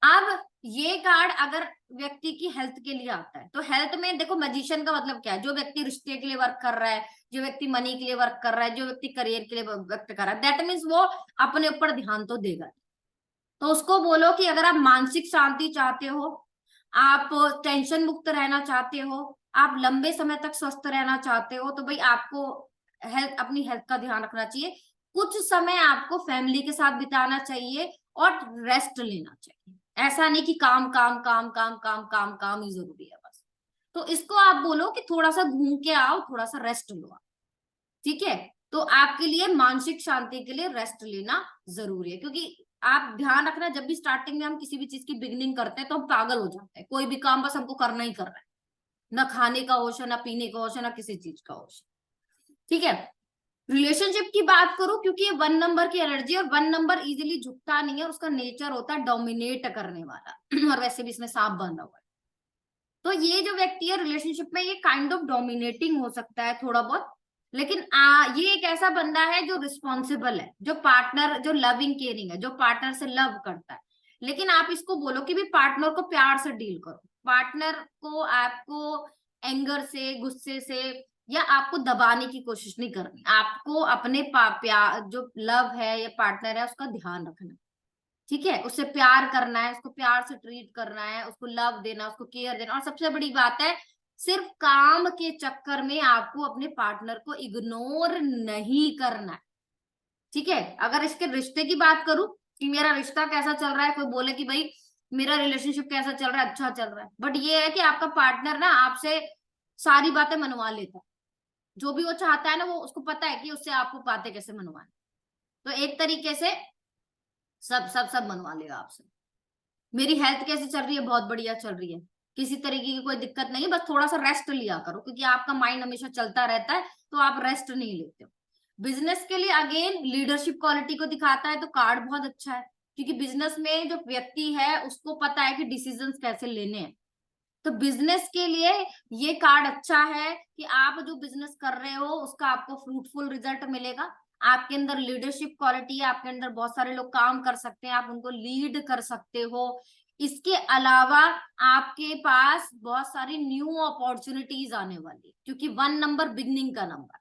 अब ये कार्ड अगर व्यक्ति की हेल्थ के लिए आता है, तो हेल्थ में देखो मैजिशियन का मतलब क्या है? जो व्यक्ति रिश्ते के लिए वर्क कर रहा है, जो व्यक्ति मनी के लिए वर्क कर रहा है, जो व्यक्ति करियर के लिए वर्क कर रहा है, दैट मीन्स वो अपने ऊपर ध्यान तो देगा। तो उसको बोलो कि अगर आप मानसिक शांति चाहते हो, आप टेंशन मुक्त रहना चाहते हो, आप लंबे समय तक स्वस्थ रहना चाहते हो, तो भाई आपको अपनी हेल्थ का ध्यान रखना चाहिए। कुछ समय आपको फैमिली के साथ बिताना चाहिए और रेस्ट लेना चाहिए। ऐसा नहीं कि काम काम काम काम काम काम काम ही जरूरी है बस। तो इसको आप बोलो कि थोड़ा सा घूम के आओ, थोड़ा सा रेस्ट लो, ठीक है। तो आपके लिए मानसिक शांति के लिए रेस्ट लेना जरूरी है, क्योंकि आप ध्यान रखना, जब भी स्टार्टिंग में हम किसी भी चीज की बिगिनिंग करते हैं तो हम पागल हो जाते हैं, कोई भी काम बस हमको करना ही करना है, ना खाने का होश है, ना पीने का होश है, ना किसी चीज का होश, ठीक है। रिलेशनशिप की बात करूं, क्योंकि ये 1 नंबर की एनर्जी, और 1 नंबर इजीली झुकता नहीं है, और उसका नेचर होता है डोमिनेट करने वाला। और वैसे भी इसमें सांप बंधा हुआ है, तो ये जो व्यक्ति है रिलेशनशिप में, ये काइंड ऑफ डोमिनेटिंग हो सकता है थोड़ा बहुत, लेकिन ये एक ऐसा बंदा है जो रिस्पॉन्सिबल है, जो पार्टनर, जो लविंग केयरिंग है, जो पार्टनर से लव करता है। लेकिन आप इसको बोलो कि भी पार्टनर को प्यार से डील करो, पार्टनर को आपको एंगर से, गुस्से से, या आपको दबाने की कोशिश नहीं करनी। आपको अपने प्यार जो लव है या पार्टनर है उसका ध्यान रखना, ठीक है, उससे प्यार करना है, उसको प्यार से ट्रीट करना है, उसको लव देना, उसको केयर देना। और सबसे बड़ी बात है, सिर्फ काम के चक्कर में आपको अपने पार्टनर को इग्नोर नहीं करना है, ठीक है। अगर इसके रिश्ते की बात करूं कि मेरा रिश्ता कैसा चल रहा है, कोई बोले कि भाई मेरा रिलेशनशिप कैसा चल रहा है, अच्छा चल रहा है, बट ये है कि आपका पार्टनर ना आपसे सारी बातें मनवा लेता है, जो भी वो चाहता है ना, वो उसको पता है कि उससे आपको बातें कैसे मनवानी। तो एक तरीके से सब मनवा लेगा आपसे। मेरी हेल्थ कैसी चल रही है, बहुत बढ़िया चल रही है, किसी तरीके की कोई दिक्कत नहीं, बस थोड़ा सा रेस्ट लिया करो, क्योंकि आपका माइंड हमेशा चलता रहता है, तो आप रेस्ट नहीं लेते हो। बिजनेस के लिए अगेन लीडरशिप क्वालिटी को दिखाता है, तो कार्ड बहुत अच्छा है, क्योंकि बिजनेस में जो व्यक्ति है उसको पता है कि डिसीजंस कैसे लेने हैं। तो बिजनेस के लिए ये कार्ड अच्छा है कि आप जो बिजनेस कर रहे हो उसका आपको फ्रूटफुल रिजल्ट मिलेगा। आपके अंदर लीडरशिप क्वालिटी है, आपके अंदर बहुत सारे लोग काम कर सकते हैं, आप उनको लीड कर सकते हो। इसके अलावा आपके पास बहुत सारी न्यू अपॉर्चुनिटीज आने वाली, क्योंकि 1 नंबर बिगनिंग का नंबर,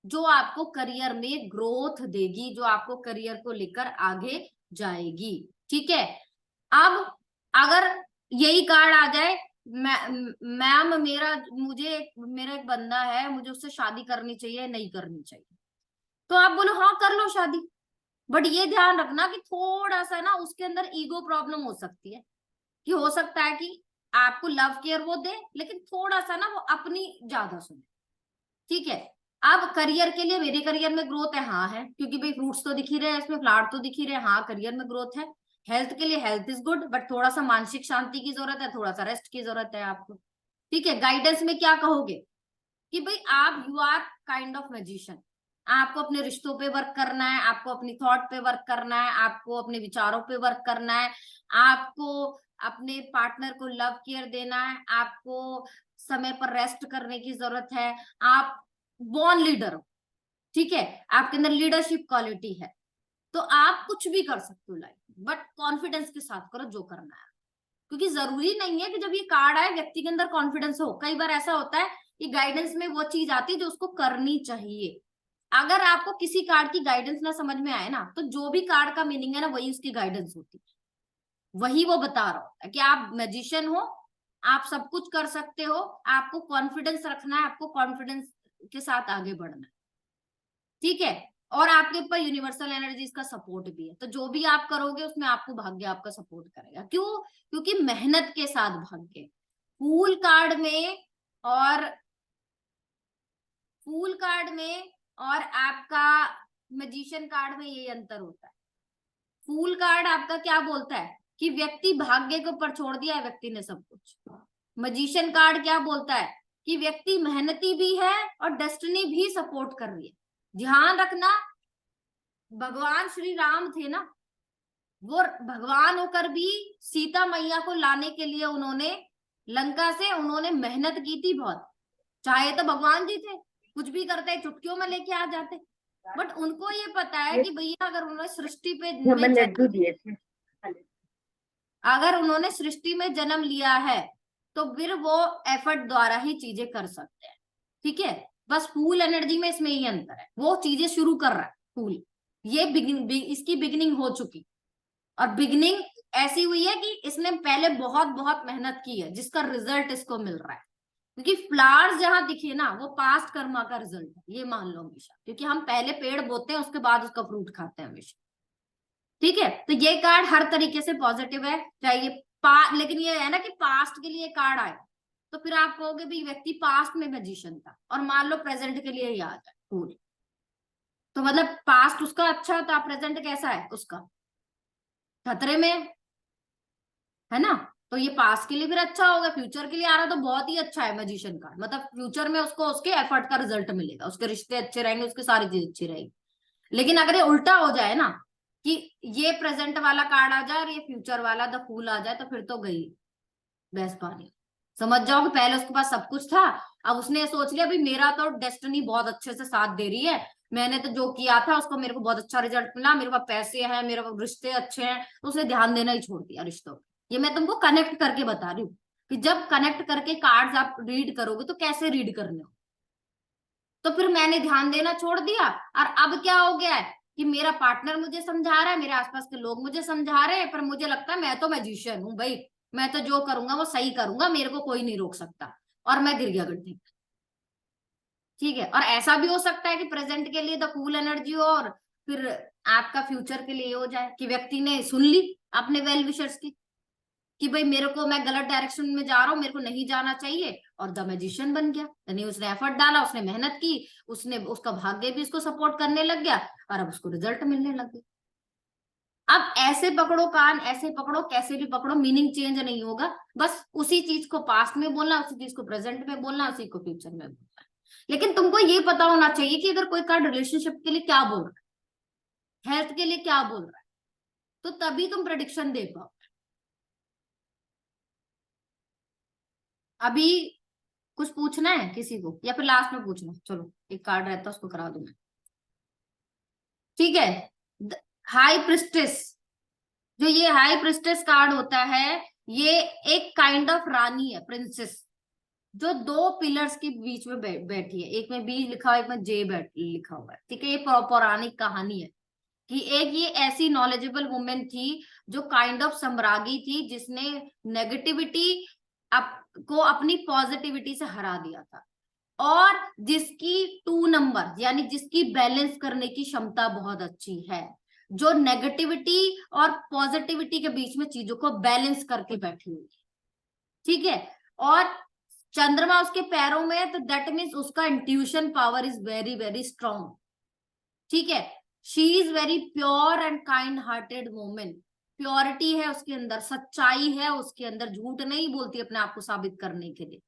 जो आपको करियर में ग्रोथ देगी, जो आपको करियर को लेकर आगे जाएगी, ठीक है। अब अगर यही कार्ड आ जाए, मैम मेरा एक बंदा है, मुझे उससे शादी करनी चाहिए, नहीं करनी चाहिए, तो आप बोलो हाँ कर लो शादी, बट ये ध्यान रखना कि थोड़ा सा ना उसके अंदर ईगो प्रॉब्लम हो सकती है, कि हो सकता है कि आपको लव केयर वो दे, लेकिन थोड़ा सा ना वो अपनी ज्यादा सुने, ठीक है। अब करियर के लिए, मेरे करियर में ग्रोथ है, हाँ है, क्योंकि भाई फ्रूट्स तो दिख ही रहे हैं इसमें, फ्लावर तो दिख ही रहे हैं, हाँ करियर में ग्रोथ है। हेल्थ के लिए हेल्थ इज गुड, बट थोड़ा सा मानसिक शांति की जरूरत है, थोड़ा सा रेस्ट की जरूरत है आपको, ठीक है। गाइडेंस में क्या कहोगे कि भाई आप you are kind of magician, आपको अपने रिश्तों पे वर्क करना है, आपको अपनी थॉट पे वर्क करना है, आपको अपने विचारों पे वर्क करना है, आपको अपने पार्टनर को लव केयर देना है, आपको समय पर रेस्ट करने की जरूरत है, आप बॉर्न लीडर हो, ठीक है, आपके अंदर लीडरशिप क्वालिटी है, तो आप कुछ भी कर सकते हो लाइफ में, बट कॉन्फिडेंस के साथ करो जो करना है, क्योंकि जरूरी नहीं है कि जब ये कार्ड आए व्यक्ति के अंदर कॉन्फिडेंस हो। कई बार ऐसा होता है कि गाइडेंस में वो चीज आती है जो उसको करनी चाहिए। अगर आपको किसी कार्ड की गाइडेंस ना समझ में आए ना, तो जो भी कार्ड का मीनिंग है ना वही उसकी गाइडेंस होती है, वही वो बता रहा होता है कि आप मैजिशियन हो, आप सब कुछ कर सकते हो, आपको कॉन्फिडेंस रखना है, आपको कॉन्फिडेंस के साथ आगे बढ़ना है, ठीक है। और आपके ऊपर यूनिवर्सल एनर्जीज का सपोर्ट भी है, तो जो भी आप करोगे उसमें आपको भाग्य आपका सपोर्ट करेगा। क्यों? क्योंकि मेहनत के साथ भाग्य। फूल कार्ड में और फूल कार्ड में और आपका मैजिशियन कार्ड में ये अंतर होता है। फूल कार्ड आपका क्या बोलता है कि व्यक्ति भाग्य के ऊपर छोड़ दिया है व्यक्ति ने सब कुछ। मैजिशियन कार्ड क्या बोलता है कि व्यक्ति मेहनती भी है और डेस्टिनी भी सपोर्ट कर रही है। ध्यान रखना, भगवान श्री राम थे ना, वो भगवान होकर भी सीता मैया को लाने के लिए उन्होंने लंका से उन्होंने मेहनत की थी बहुत। चाहे तो भगवान जी थे, कुछ भी करते चुटकियों में लेके आ जाते, बट उनको ये पता है कि भैया अगर उन्होंने सृष्टि पे लड्डू दिए थे, अगर उन्होंने सृष्टि में जन्म लिया है तो फिर वो एफर्ट द्वारा ही चीजें कर सकते हैं, ठीक है। बस फूल एनर्जी में इसमें ही अंतर है, वो चीजें शुरू कर रहा है फूल, ये इसकी बिगिनिंग हो चुकी, और बिगिनिंग ऐसी हुई है कि इसने पहले बहुत बहुत मेहनत की है जिसका रिजल्ट इसको मिल रहा है। क्योंकि फ्लावर्स जहां दिखे ना वो पास्ट कर्मा का रिजल्ट है, ये मान लो हमेशा, क्योंकि हम पहले पेड़ बोते हैं उसके बाद उसका फ्रूट खाते हैं हमेशा, ठीक है। तो ये कार्ड हर तरीके से पॉजिटिव है, चाहे ये लेकिन ये है ना कि पास्ट के लिए कार्ड आए तो फिर आप कहोगे भाई व्यक्ति पास्ट में मैजिशियन था, और मान लो प्रेजेंट के लिए ही आ जाए फूल, तो मतलब पास्ट उसका अच्छा था, प्रेजेंट कैसा है उसका खतरे में, है ना। तो ये पास्ट के लिए फिर अच्छा होगा, फ्यूचर के लिए आ रहा तो बहुत ही अच्छा है मैजिशियन का, मतलब फ्यूचर में उसको उसके एफर्ट का रिजल्ट मिलेगा, उसके रिश्ते अच्छे रहेंगे, उसकी सारी चीज अच्छी रहेगी। लेकिन अगर ये उल्टा हो जाए ना कि ये प्रेजेंट वाला कार्ड आ जाए और ये फ्यूचर वाला द फूल आ जाए, तो फिर तो गई भैंस पानी। समझ जाओ कि पहले उसके पास सब कुछ था, अब उसने सोच लिया भाई मेरा तो डेस्टिनी बहुत अच्छे से साथ दे रही है, मैंने तो जो किया था उसको मेरे को बहुत अच्छा रिजल्ट मिला, मेरे पास पैसे हैं, मेरे पास रिश्ते अच्छे हैं, तो उसने ध्यान देना ही छोड़ दिया रिश्तों पे। ये मैं तुमको कनेक्ट करके बता रही हूँ, कि जब कनेक्ट करके कार्ड्स आप रीड करोगे तो कैसे रीड करने हो। तो फिर मैंने ध्यान देना छोड़ दिया, और अब क्या हो गया है कि मेरा पार्टनर मुझे समझा रहा है, मेरे आसपास के लोग मुझे समझा रहे हैं, पर मुझे लगता है मैं तो मैजिशियन हूँ भाई, मैं तो जो करूंगा वो सही करूंगा, मेरे को कोई नहीं रोक सकता, और मैं गिर गया गड्ढे। ठीक है, और ऐसा भी हो सकता है कि प्रेजेंट के लिए द कूल एनर्जी हो, और फिर आपका फ्यूचर के लिए ये हो जाए कि व्यक्ति ने सुन ली अपने वेल विशर्स की कि भाई मेरे को, मैं गलत डायरेक्शन में जा रहा हूँ, मेरे को नहीं जाना चाहिए, और द मैजिशियन बन गया। यानी उसने एफर्ट डाला, उसने मेहनत की, उसने, उसका भाग्य भी उसको सपोर्ट करने लग गया, और अब उसको रिजल्ट मिलने लग गया। अब ऐसे पकड़ो कान, ऐसे पकड़ो, कैसे भी पकड़ो, मीनिंग चेंज नहीं होगा, बस उसी चीज को पास्ट में बोलना, उसी चीज को प्रेजेंट में बोलना, उसी को फ्यूचर में बोलना। लेकिन तुमको ये पता होना चाहिए कि अगर कोई कार्ड रिलेशनशिप के लिए क्या बोल रहा है, हेल्थ के लिए क्या बोल रहा है, तो तभी तुम प्रेडिक्शन दे पाओ। अभी कुछ पूछना है किसी को, या फिर लास्ट में पूछना? चलो, एक कार्ड रहता है उसको करा दूं मैं। ठीक है, हाई प्रिस्टेस, जो ये हाई प्रिस्टेस कार्ड होता है, ये एक काइंड ऑफ रानी है, प्रिंसेस, जो दो पिलर्स के बीच में बैठी है। एक में बी लिखा हुआ है, एक में जे लिखा हुआ है। ठीक है, ये पौराणिक कहानी है कि एक ये ऐसी नॉलेजेबल वुमेन थी जो काइंड ऑफ सम्राज्ञी थी, जिसने नेगेटिविटी को अपनी पॉजिटिविटी से हरा दिया था, और जिसकी 2 नंबर यानी जिसकी बैलेंस करने की क्षमता बहुत अच्छी है, जो नेगेटिविटी और पॉजिटिविटी के बीच में चीजों को बैलेंस करके बैठी हुई है। ठीक है, और चंद्रमा उसके पैरों में है, तो दैट मीन्स उसका intuition power is very very strong. ठीक है, she is very pure and kind hearted women. Purity है उसके अंदर, सच्चाई है उसके अंदर, झूठ नहीं बोलती अपने आप को साबित करने के लिए।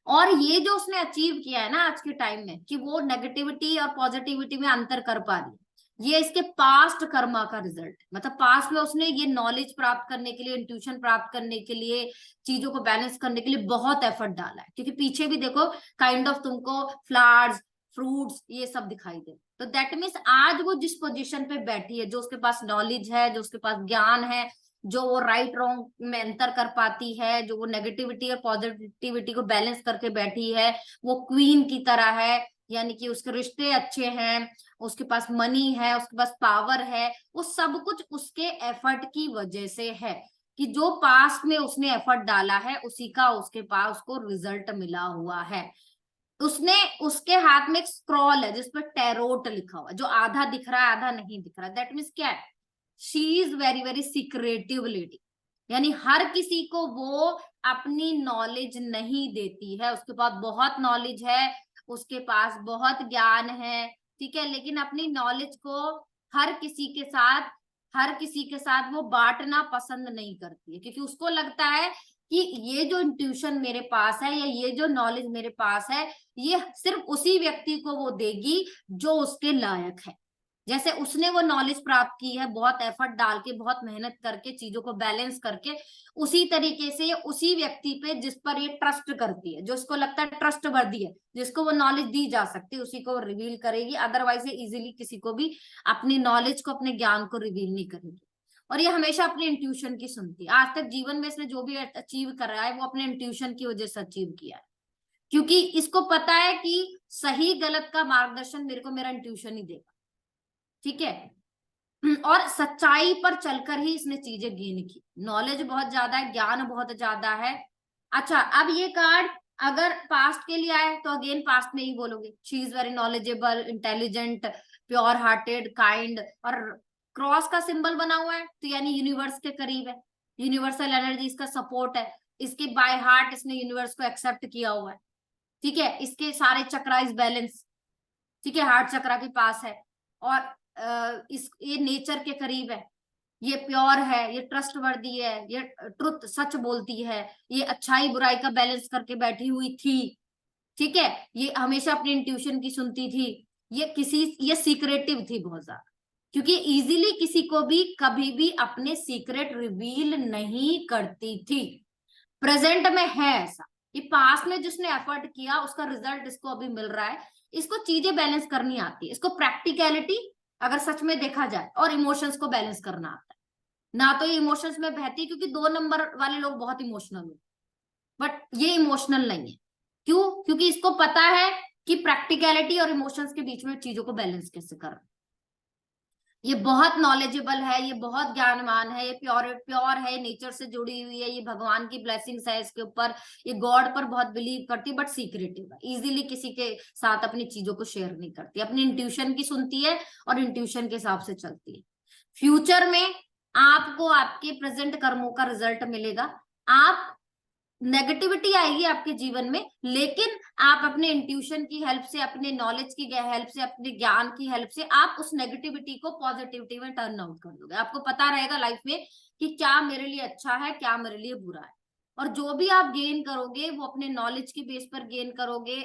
और ये जो उसने अचीव किया है ना आज के टाइम में, कि वो नेगेटिविटी और पॉजिटिविटी में अंतर कर पा रही है, ये इसके पास्ट कर्मा का रिजल्ट है। मतलब पास्ट में उसने ये नॉलेज प्राप्त करने के लिए, इंट्यूशन प्राप्त करने के लिए, चीजों को बैलेंस करने के लिए बहुत एफर्ट डाला है। क्योंकि पीछे भी देखो काइंड ऑफ तुमको फ्लावर्स, फ्रूट्स, ये सब दिखाई दे। तो दैट मीन्स आज वो जिस पोजीशन पे बैठी है, जो उसके पास नॉलेज है, जो उसके पास ज्ञान है, जो वो राइट रॉन्ग में अंतर कर पाती है, जो वो नेगेटिविटी और पॉजिटिविटी को बैलेंस करके बैठी है, वो क्वीन की तरह है। यानी कि उसके रिश्ते अच्छे हैं, उसके पास मनी है, उसके पास पावर है, वो सब कुछ उसके एफर्ट की वजह से है, कि जो पास्ट में उसने एफर्ट डाला है उसी का उसके पास उसको रिजल्ट मिला हुआ है। उसने, उसके हाथ में एक स्क्रॉल है जिसपे टैरोट लिखा हुआ है, जो आधा दिख रहा है आधा नहीं दिख रहा है। दैट मीन्स क्या है, she is very very secretive lady. यानी हर किसी को वो अपनी नॉलेज नहीं देती है, उसके पास बहुत नॉलेज है, उसके पास बहुत ज्ञान है। ठीक है, लेकिन अपनी नॉलेज को हर किसी के साथ, हर किसी के साथ वो बांटना पसंद नहीं करती है, क्योंकि उसको लगता है कि ये जो इंट्यूशन मेरे पास है, या ये जो नॉलेज मेरे पास है, ये सिर्फ उसी व्यक्ति को वो देगी जो उसके लायक है। जैसे उसने वो नॉलेज प्राप्त की है बहुत एफर्ट डाल के, बहुत मेहनत करके, चीजों को बैलेंस करके, उसी तरीके से ये उसी व्यक्ति पे जिस पर ये ट्रस्ट करती है, जो उसको लगता है ट्रस्ट वर्दी है, जिसको वो नॉलेज दी जा सकती है, उसी को रिवील करेगी। अदरवाइज ये इजीली किसी को भी अपनी नॉलेज को, अपने ज्ञान को रिवील नहीं करेगी। और ये हमेशा अपने इंट्यूशन की सुनती है। आज तक जीवन में इसने जो भी अचीव कर रहा है वो अपने इंट्यूशन की वजह से अचीव किया है, क्योंकि इसको पता है कि सही गलत का मार्गदर्शन मेरे को मेरा इंट्यूशन ही देगा। ठीक है, और सच्चाई पर चलकर ही इसने चीजें गेन की। नॉलेज बहुत ज्यादा है, ज्ञान बहुत ज्यादा है। अच्छा, अब ये कार्ड अगर पास्ट के लिए आए तो अगेन पास्ट में ही बोलोगे, she is very knowledgeable, intelligent, pure hearted, kind, और क्रॉस का सिंबल बना हुआ है, तो यानी यूनिवर्स के करीब है, यूनिवर्सल एनर्जी इसका सपोर्ट है, इसके बाय हार्ट इसने यूनिवर्स को एक्सेप्ट किया हुआ है। ठीक है, इसके सारे चक्राइज बैलेंस, ठीक है, हार्ट चक्रा के पास है, और ये नेचर के करीब है, ये प्योर है, ये ट्रस्टवर्दी है, ये ट्रुथ सच बोलती है, ये अच्छाई बुराई का बैलेंस करके बैठी हुई थी। ठीक है, ये हमेशा अपनी इंट्यूशन की सुनती थी, ये सीक्रेटिव थी बहुत ज्यादा, क्योंकि इजीली किसी को भी कभी भी अपने सीक्रेट रिवील नहीं करती थी। प्रेजेंट में है ऐसा कि पास्ट में जिसने एफर्ट किया उसका रिजल्ट इसको अभी मिल रहा है। इसको चीजें बैलेंस करनी आती है, इसको प्रैक्टिकलिटी अगर सच में देखा जाए, और इमोशंस को बैलेंस करना आता है। ना तो ये इमोशंस में बहती, क्योंकि 2 नंबर वाले लोग बहुत इमोशनल होते, बट ये इमोशनल नहीं है। क्यों? क्योंकि इसको पता है कि प्रैक्टिकलिटी और इमोशंस के बीच में चीजों को बैलेंस कैसे करना। ये बहुत नॉलेजेबल है, ये बहुत ज्ञानवान है, ये प्योर प्योर है, नेचर से जुड़ी हुई है, ये भगवान की ब्लेसिंग्स है इसके ऊपर, ये गॉड पर बहुत बिलीव करती है, बट सीक्रेटिव है, इजीली किसी के साथ अपनी चीजों को शेयर नहीं करती, अपनी इंट्यूशन की सुनती है और इंट्यूशन के हिसाब से चलती है। फ्यूचर में आपको आपके प्रेजेंट कर्मों का रिजल्ट मिलेगा। आप नेगेटिविटी आएगी आपके जीवन में, लेकिन आप अपने इंट्यूशन की हेल्प से, अपने नॉलेज की हेल्प से, अपने ज्ञान की हेल्प से आप उस नेगेटिविटी को पॉजिटिविटी में टर्न आउट कर दोगे। आपको पता रहेगा लाइफ में कि क्या मेरे लिए अच्छा है, क्या मेरे लिए बुरा है। और जो भी आप गेन करोगे वो अपने नॉलेज की बेस पर गेन करोगे,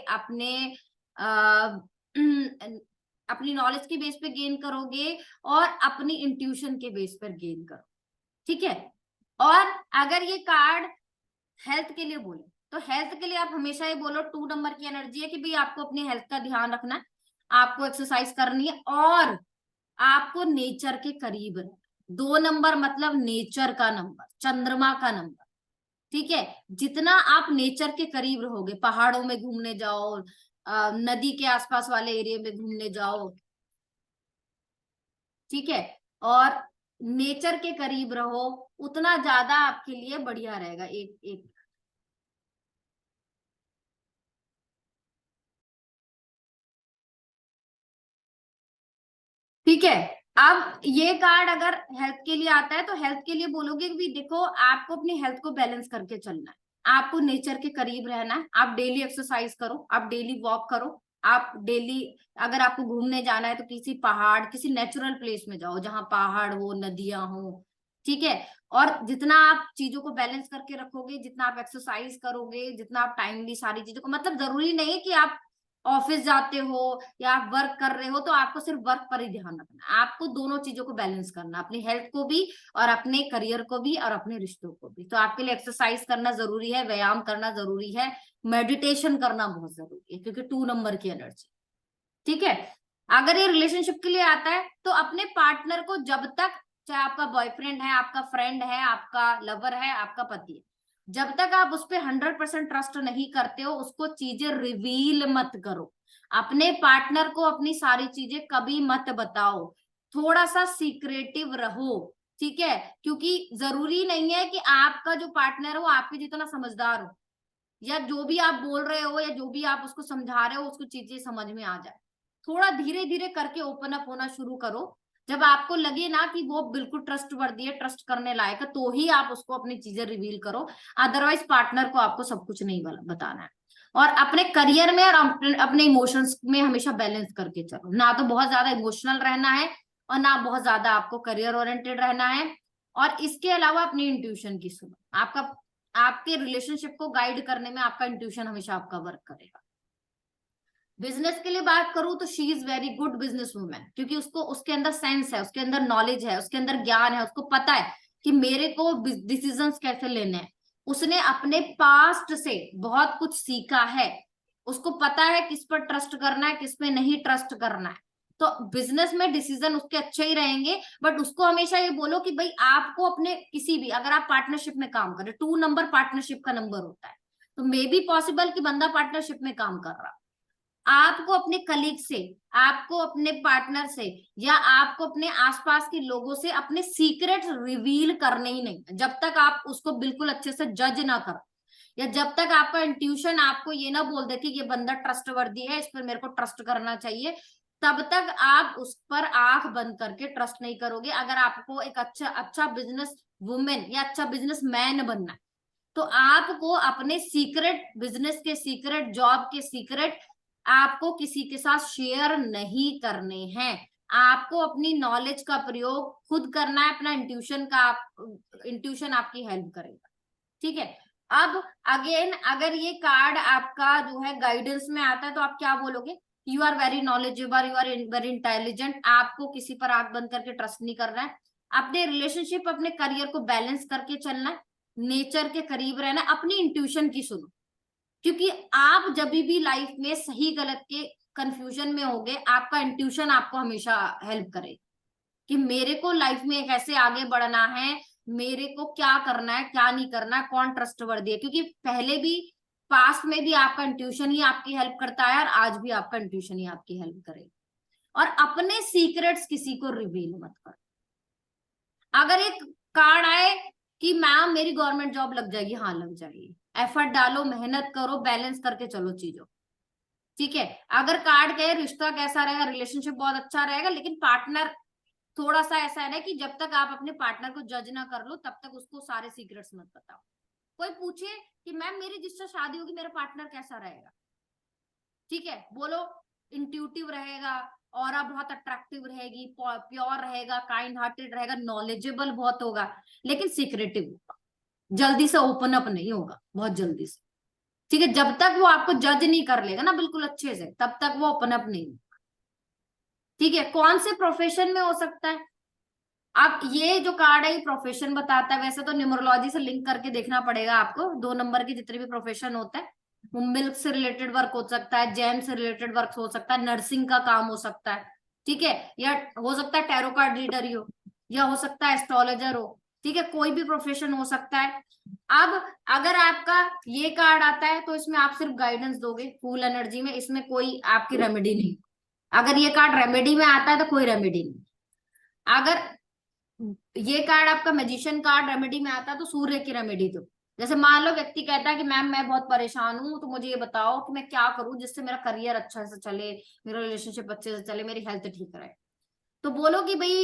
अपनी नॉलेज की बेस पे गेन करोगे और अपनी इंट्यूशन के बेस पर गेन करो। ठीक है। और अगर ये कार्ड हेल्थ के लिए बोले तो हेल्थ के लिए आप हमेशा ये बोलो 2 नंबर की एनर्जी है कि भाई आपको अपनी हेल्थ का ध्यान रखना है, आपको एक्सरसाइज करनी है और आपको नेचर के करीब रहना। 2 नंबर मतलब नेचर का नंबर, चंद्रमा का नंबर। ठीक है। जितना आप नेचर के करीब रहोगे, पहाड़ों में घूमने जाओ, नदी के आसपास वाले एरिया में घूमने जाओ, ठीक है, और नेचर के करीब रहो, उतना ज्यादा आपके लिए बढ़िया रहेगा। एक एक ठीक है। अब ये कार्ड अगर हेल्थ के लिए आता है तो हेल्थ के लिए बोलोगे कि देखो आपको अपनी हेल्थ को बैलेंस करके चलना है, आपको नेचर के करीब रहना है, आप डेली एक्सरसाइज करो, आप डेली वॉक करो, आप डेली, अगर आपको घूमने जाना है तो किसी पहाड़, किसी नेचुरल प्लेस में जाओ जहां पहाड़ हो, नदियां हो। ठीक है। और जितना आप चीजों को बैलेंस करके रखोगे, जितना आप एक्सरसाइज करोगे, जितना आप टाइमली सारी चीजों को, मतलब जरूरी नहीं है कि आप ऑफिस जाते हो या आप वर्क कर रहे हो तो आपको सिर्फ वर्क पर ही ध्यान रखना है, आपको दोनों चीजों को बैलेंस करना, अपनी हेल्थ को भी और अपने करियर को भी और अपने रिश्तों को भी। तो आपके लिए एक्सरसाइज करना जरूरी है, व्यायाम करना जरूरी है, मेडिटेशन करना बहुत जरूरी है, क्योंकि 2 नंबर की एनर्जी। ठीक है। अगर ये रिलेशनशिप के लिए आता है तो अपने पार्टनर को जब तक, चाहे आपका बॉयफ्रेंड है, आपका फ्रेंड है, आपका लवर है, आपका पति है, जब तक आप उस पर 100% ट्रस्ट नहीं करते हो, उसको चीजें रिवील मत करो। अपने पार्टनर को अपनी सारी चीजें कभी मत बताओ, थोड़ा सा सीक्रेटिव रहो। ठीक है। क्योंकि जरूरी नहीं है कि आपका जो पार्टनर हो आपके जितना समझदार हो, या जो भी आप बोल रहे हो या जो भी आप उसको समझा रहे हो उसको चीजें समझ में आ जाए। थोड़ा धीरे धीरे करके ओपन अप होना शुरू करो। जब आपको लगे ना कि वो बिल्कुल ट्रस्ट वर्दी है, ट्रस्ट करने लायक है, तो ही आप उसको अपनी चीजें रिवील करो। अदरवाइज पार्टनर को आपको सब कुछ नहीं बताना है। और अपने करियर में और अपने इमोशंस में हमेशा बैलेंस करके चलो, ना तो बहुत ज्यादा इमोशनल रहना है और ना बहुत ज्यादा आपको करियर ओरिएंटेड रहना है। और इसके अलावा अपनी इंट्यूशन की सुनो। आपके रिलेशनशिप को गाइड करने में आपका इंट्यूशन हमेशा आपका वर्क करेगा। बिजनेस के लिए बात करूं तो she is very good business women, क्योंकि उसको, उसके अंदर सेंस है, उसके अंदर नॉलेज है, उसके अंदर ज्ञान है, उसको पता है कि मेरे को डिसीजंस कैसे लेने हैं। उसने अपने पास्ट से बहुत कुछ सीखा है, उसको पता है किस पर ट्रस्ट करना है, किस पे नहीं ट्रस्ट करना है। तो बिजनेस में डिसीजन उसके अच्छे ही रहेंगे, बट उसको हमेशा ये बोलो कि भाई आपको अपने किसी भी, अगर आप पार्टनरशिप में काम कर रहे, 2 नंबर पार्टनरशिप का नंबर होता है, तो मे बी पॉसिबल कि बंदा पार्टनरशिप में काम कर रहा, आपको अपने कलीग से, आपको अपने पार्टनर से या आपको अपने आसपास के लोगों से अपने सीक्रेट रिवील करने ही नहीं, जब तक आप उसको बिल्कुल अच्छे से जज ना करो, या जब तक आपका इंट्यूशन आपको ये ना बोल दे कि ये बंदा ट्रस्टवर्दी है, इस पर मेरे को ट्रस्ट करना चाहिए, तब तक आप उस पर आंख बंद करके ट्रस्ट नहीं करोगे। अगर आपको एक अच्छा बिजनेस वुमेन या अच्छा बिजनेस मैन बनना है तो आपको अपने सीक्रेट बिजनेस के सीक्रेट, जॉब के सीक्रेट आपको किसी के साथ शेयर नहीं करने हैं। आपको अपनी नॉलेज का प्रयोग खुद करना है, अपना इंट्यूशन आपकी हेल्प करेगा। ठीक है। अब अगेन अगर ये कार्ड आपका जो है गाइडेंस में आता है तो आप क्या बोलोगे? You are very knowledgeable, you are very intelligent, आपको किसी पर आंख बंद करके ट्रस्ट नहीं करना है, अपने रिलेशनशिप, अपने करियर को बैलेंस करके चलना है, नेचर के करीब रहना है, अपनी इंट्यूशन की सुनो। क्योंकि आप जब भी लाइफ में सही गलत के कंफ्यूजन में होगे, आपका इंट्यूशन आपको हमेशा हेल्प करेगा कि मेरे को लाइफ में कैसे आगे बढ़ना है, मेरे को क्या करना है क्या नहीं करना है, कौन ट्रस्टवर्दी है, क्योंकि पहले भी पास्ट में भी आपका इंट्यूशन ही आपकी हेल्प करता है और आज भी आपका इंट्यूशन ही आपकी हेल्प करेगा। और अपने सीक्रेट्स किसी को रिवील मत करो। अगर एक कार्ड आए कि मैम मेरी गवर्नमेंट जॉब लग जाएगी, हाँ लग जाएगी, एफर्ट डालो, मेहनत करो, बैलेंस करके चलो चीजों, ठीक है। अगर कार्ड कहे रिश्ता कैसा रहेगा, रिलेशनशिप बहुत अच्छा रहेगा, लेकिन पार्टनर थोड़ा सा ऐसा है ना कि जब तक आप अपने पार्टनर को जज ना कर लो तब तक उसको सारे सीक्रेट्स मत बताओ। कोई पूछे कि मैम मेरी जिससे शादी होगी मेरा पार्टनर कैसा रहेगा, ठीक है, बोलो इंट्यूटिव रहेगा, ऑरा बहुत अट्रैक्टिव रहेगी, प्योर रहेगा, काइंड हार्टेड रहेगा, नॉलेजेबल बहुत होगा, लेकिन सीक्रेटिव होगा, जल्दी से ओपन अप नहीं होगा, बहुत जल्दी से, ठीक है। जब तक वो आपको जज नहीं कर लेगा ना बिल्कुल अच्छे से, तब तक वो ओपन अप नहीं होगा, ठीक है। कौन से प्रोफेशन में हो सकता है, अब ये जो कार्ड है ये प्रोफेशन बताता है, वैसे तो न्यूमरोलॉजी से लिंक करके देखना पड़ेगा आपको, 2 नंबर के जितने भी प्रोफेशन होता है, वो मिल्क से रिलेटेड वर्क हो सकता है, जैम से रिलेटेड वर्क हो सकता है, नर्सिंग का काम हो सकता है, ठीक है, या हो सकता है टैरो कार्ड रीडर ही हो, या हो सकता है एस्ट्रोलॉजर हो, ठीक है, कोई भी प्रोफेशन हो सकता है। अब अगर आपका ये कार्ड आता है तो इसमें आप सिर्फ गाइडेंस दोगे फुल एनर्जी में, इसमें कोई आपकी रेमेडी नहीं। अगर ये कार्ड रेमेडी में आता है तो कोई रेमेडी नहीं। अगर ये कार्ड आपका मैजिशियन कार्ड रेमेडी में आता है तो सूर्य की रेमेडी दो। जैसे मान लो व्यक्ति कहता है कि मैम मैं बहुत परेशान हूँ, तो मुझे ये बताओ कि मैं क्या करूं जिससे मेरा करियर अच्छे से चले, मेरा रिलेशनशिप अच्छे से चले, मेरी हेल्थ ठीक रहे। तो बोलो कि भाई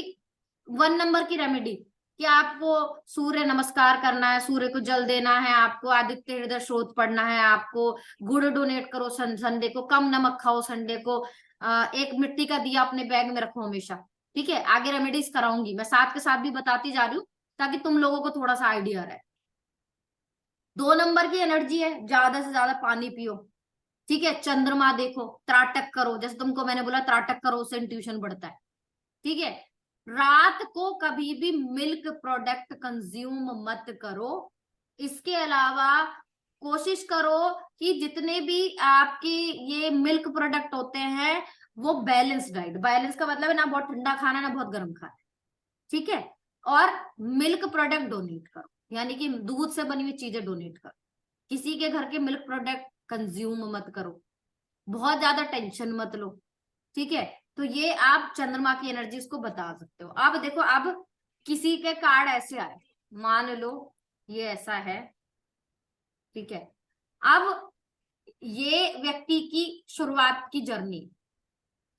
1 नंबर की रेमेडी कि आपको सूर्य नमस्कार करना है, सूर्य को जल देना है, आपको आदित्य हृदय स्रोत पढ़ना है, आपको गुड़ डोनेट करो संडे को, कम नमक खाओ संडे को, एक मिट्टी का दिया अपने बैग में रखो हमेशा, ठीक है। आगे रेमेडीज कराऊंगी मैं, साथ के साथ भी बताती जा रही हूँ ताकि तुम लोगों को थोड़ा सा आइडिया रहे। 2 नंबर की एनर्जी है, ज्यादा से ज्यादा पानी पियो, ठीक है, चंद्रमा देखो, त्राटक करो, जैसे तुमको मैंने बोला त्राटक करो, उससे इंट्यूशन बढ़ता है, ठीक है। रात को कभी भी मिल्क प्रोडक्ट कंज्यूम मत करो। इसके अलावा कोशिश करो कि जितने भी आपकी ये मिल्क प्रोडक्ट होते हैं वो बैलेंस डाइट, बैलेंस का मतलब है ना बहुत ठंडा खाना ना बहुत गर्म खाना, ठीक है। और मिल्क प्रोडक्ट डोनेट करो, यानी कि दूध से बनी हुई चीजें डोनेट करो, किसी के घर के मिल्क प्रोडक्ट कंज्यूम मत करो, बहुत ज्यादा टेंशन मत लो, ठीक है। तो ये आप चंद्रमा की एनर्जी उसको बता सकते हो। अब देखो, अब किसी के कार्ड ऐसे आए, मान लो ये ऐसा है, ठीक है। अब ये व्यक्ति की शुरुआत की जर्नी,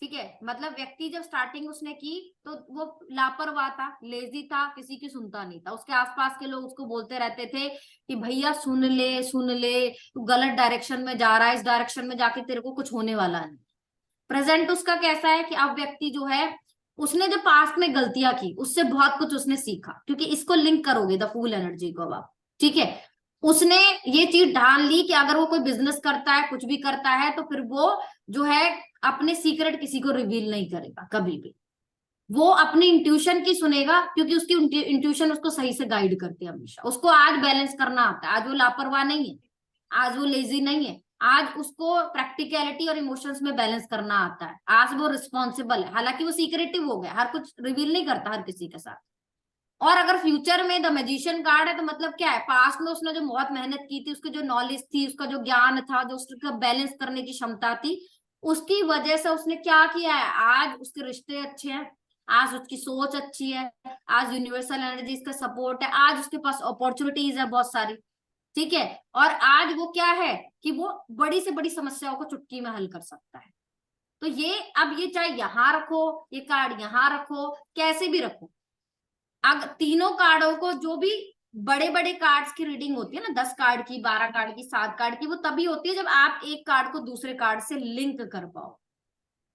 ठीक है, मतलब व्यक्ति जब स्टार्टिंग उसने की तो वो लापरवाह था, लेजी था, किसी की सुनता नहीं था, उसके आसपास के लोग उसको बोलते रहते थे कि भैया सुन ले तू गलत डायरेक्शन में जा रहा है, इस डायरेक्शन में जाके तेरे को कुछ होने वाला नहीं। प्रेजेंट उसका कैसा है कि अब व्यक्ति जो है उसने जो पास्ट में गलतियां की उससे बहुत कुछ उसने सीखा, क्योंकि इसको लिंक करोगे द फूल एनर्जी को अब आप, ठीक है। उसने ये चीज ढाल ली कि अगर वो कोई बिजनेस करता है, कुछ भी करता है, तो फिर वो जो है अपने सीक्रेट किसी को रिवील नहीं करेगा कभी भी, वो अपनी इंट्यूशन की सुनेगा, क्योंकि उसकी इंट्यूशन उसको सही से गाइड करती है हमेशा। उसको आज बैलेंस करना आता है, आज वो लापरवाह नहीं है, आज वो लेजी नहीं है, आज उसको प्रैक्टिकलिटी और इमोशंस में बैलेंस करना आता है, आज वो रिस्पॉन्सिबल है। हालांकि वो सीक्रेटिव हो गया, हर कुछ रिवील नहीं करता हर किसी के साथ। और अगर फ्यूचर में द मैजिशियन कार्ड है तो मतलब क्या है, पास्ट में उसने जो बहुत मेहनत की थी, उसकी जो नॉलेज थी, उसका जो ज्ञान था, जो उसका बैलेंस करने की क्षमता थी, उसकी वजह से उसने क्या किया है, आज उसके रिश्ते अच्छे हैं, आज उसकी सोच अच्छी है, आज यूनिवर्सल एनर्जी का सपोर्ट है, आज उसके पास अपॉर्चुनिटीज है बहुत सारी, ठीक है। और आज वो क्या है कि वो बड़ी से बड़ी समस्याओं को चुटकी में हल कर सकता है। तो ये अब ये चाहे यहां रखो, ये कार्ड यहां रखो, कैसे भी रखो, अब तीनों कार्डों को, जो भी बड़े बड़े कार्ड्स की रीडिंग होती है ना, 10 कार्ड की, 12 कार्ड की, 7 कार्ड की, वो तभी होती है जब आप एक कार्ड को दूसरे कार्ड से लिंक कर पाओ।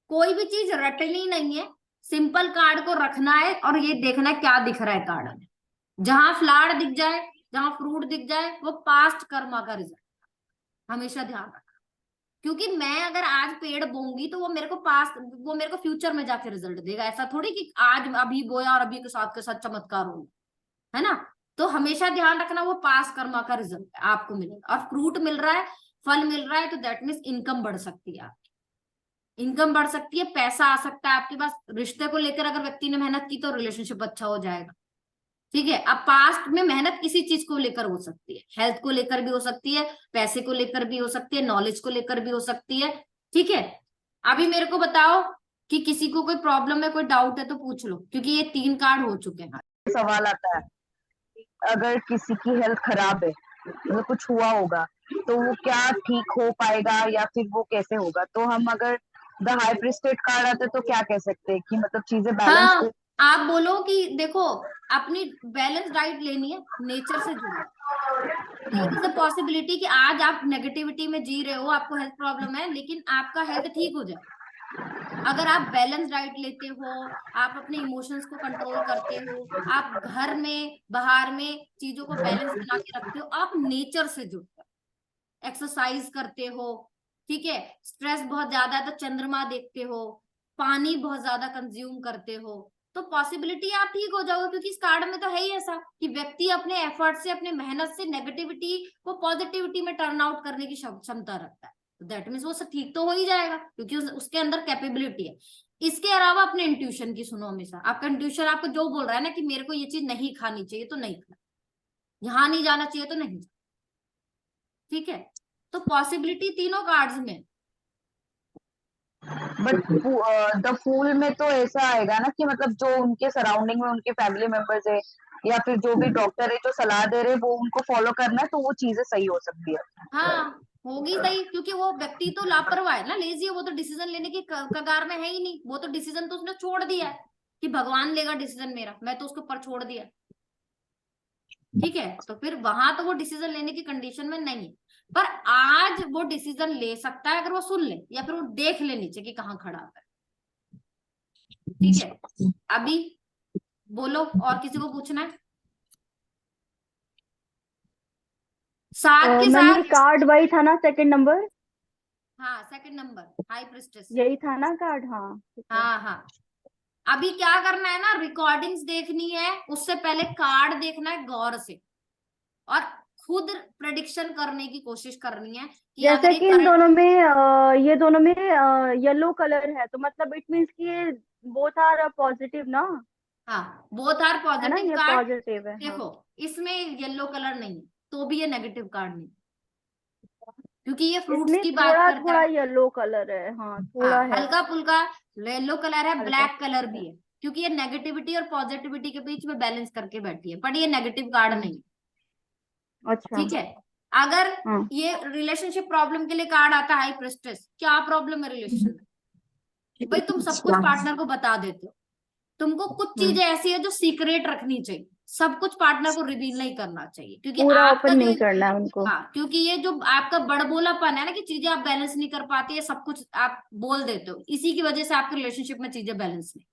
कोई भी चीज रटनी नहीं है, सिंपल कार्ड को रखना है और ये देखना है क्या दिख रहा है कार्ड में। जहां फ्लावर दिख जाए, जहां फ्रूट दिख जाए, वो पास्ट कर्मा का रिजल्ट, हमेशा ध्यान रखना। क्योंकि मैं अगर आज पेड़ बोऊंगी तो वो मेरे को पास्ट, वो मेरे को फ्यूचर में जाके रिजल्ट देगा, ऐसा थोड़ी कि आज अभी बोया और अभी के साथ चमत्कार होगा, है ना। तो हमेशा ध्यान रखना वो पास कर्मा का रिजल्ट आपको मिलेगा। और फ्रूट मिल रहा है, फल मिल रहा है, तो दैट मीन्स इनकम बढ़ सकती है आपकी, इनकम बढ़ सकती है, पैसा आ सकता है आपके पास। रिश्ते को लेकर अगर व्यक्ति ने मेहनत की तो रिलेशनशिप अच्छा हो जाएगा, ठीक है। अब पास्ट में मेहनत किसी चीज को लेकर हो सकती है, हेल्थ को लेकर भी हो सकती है, पैसे को लेकर भी हो सकती है, नॉलेज को लेकर भी हो सकती है। ठीक है। अभी मेरे को बताओ कि किसी को कोई प्रॉब्लम है, कोई डाउट है तो पूछ लो, क्योंकि ये 3 कार्ड हो चुके हैं। सवाल आता है, अगर किसी की हेल्थ खराब है, मतलब कुछ हुआ होगा, तो वो क्या ठीक हो पाएगा या फिर वो कैसे होगा? तो हम अगर द हाई प्रीस्टेड कार्ड आते तो क्या कह सकते हैं कि मतलब चीजें बैलेंस हाँ, हो। आप बोलो कि देखो, अपनी बैलेंस डाइट लेनी है, नेचर से जुड़ो। देयर इज अ पॉसिबिलिटी कि आज आप नेगेटिविटी में जी रहे हो, आपको हेल्थ प्रॉब्लम है, लेकिन आपका हेल्थ ठीक हो जाए। अगर आप बैलेंस डाइट लेते हो, आप अपने इमोशंस को कंट्रोल करते हो, आप घर में बाहर में चीजों को बैलेंस बना के रखते हो, आप नेचर से जुड़ते हो, एक्सरसाइज करते हो। ठीक है। स्ट्रेस बहुत ज्यादा है तो चंद्रमा देखते हो, पानी बहुत ज्यादा कंज्यूम करते हो, तो पॉसिबिलिटी आप ठीक हो जाओगे, क्योंकि इस कार्ड में तो है ही ऐसा कि व्यक्ति अपने एफर्ट से, अपने मेहनत से नेगेटिविटी को पॉजिटिविटी में टर्न आउट करने की क्षमता रखता है। तो दैट मीन्स वो ठीक तो हो ही जाएगा, क्योंकि उसके अंदर कैपेबिलिटी है। इसके अलावा अपने इंट्यूशन की सुनो हमेशा। आपका इंट्यूशन आपको जो बोल रहा है ना कि मेरे को ये चीज नहीं खानी चाहिए तो नहीं खाना, यहाँ नहीं जाना चाहिए तो नहीं जाना। ठीक है। तो पॉसिबिलिटी तीनों कार्ड्स में। बट द फूल में तो ऐसा आएगा ना कि मतलब जो उनके सराउंडिंग में उनके फैमिली मेंबर्स है या फिर जो भी डॉक्टर है जो सलाह दे रहे हैं वो उनको फॉलो करना है, तो वो चीजें सही हो सकती है। हाँ, होगी सही, क्योंकि वो व्यक्ति तो लापरवाह है ना, लेजी है, वो तो डिसीजन लेने की कगार में है ही नहीं, वो तो डिसीजन तो उसने छोड़ दिया है कि भगवान लेगा डिसीजन मेरा, मैं तो उसके ऊपर छोड़ दिया। ठीक है। तो फिर वहां तो वो डिसीजन लेने की कंडीशन में नहीं है, पर आज वो डिसीजन ले सकता है अगर वो सुन ले, या फिर वो देख ले नीचे कि कहाँ खड़ा है। ठीक है। अभी बोलो, और किसी को पूछना है? साथ के मैम ये साथ। कार्ड वही था ना, सेकंड नंबर? हाँ, सेकंड नंबर हाई प्रिस्टेस। यही था ना कार्ड? हाँ ठीक है। हाँ हाँ। अभी क्या करना है ना, रिकॉर्डिंग्स देखनी है, उससे पहले कार्ड देखना है गौर से, और खुद प्रेडिक्शन करने की कोशिश करनी है कि अगर जैसे ये कि इन करंट। दोनों में ये दोनों में येलो कलर है, तो मतलब इट मीन्स कि ये बोथ आर पॉजिटिव ना? हाँ, बोथ आर है ना, पॉजिटिव ये कार्ड। पॉजिटिव है। हाँ। देखो, इसमें येलो कलर नहीं है तो भी ये नेगेटिव कार्ड नहीं, क्योंकि ये फ्रूट्स इसमें की बात थोड़ा करता थोड़ा है। येलो कलर है, हाँ थोड़ा हाँ, है। हल्का फुल्का येलो कलर है, हल्का ब्लैक कलर फुल्का भी है। है, क्योंकि ये नेगेटिविटी और पॉजिटिविटी के बीच में बैलेंस करके बैठी है, बट ये नेगेटिव कार्ड हम्म, नहीं है। अच्छा। ठीक है। अगर हाँ। ये रिलेशनशिप प्रॉब्लम के लिए कार्ड आता है हाई प्रेस्टेस, क्या प्रॉब्लम है रिलेशन में? भाई तुम सब कुछ अच्छा। पार्टनर को बता देते हो, तुमको कुछ हम्म, चीजें ऐसी है जो सीक्रेट रखनी चाहिए, सब कुछ पार्टनर को रिवील नहीं करना चाहिए, क्योंकि पूरा आपका ओपन जो। नहीं करना है उनको। हाँ, क्योंकि ये जो आपका बड़बोलापन है ना कि चीजें आप बैलेंस नहीं कर पाती है, सब कुछ आप बोल देते हो, इसी की वजह से आपके रिलेशनशिप में चीजें बैलेंस नहीं।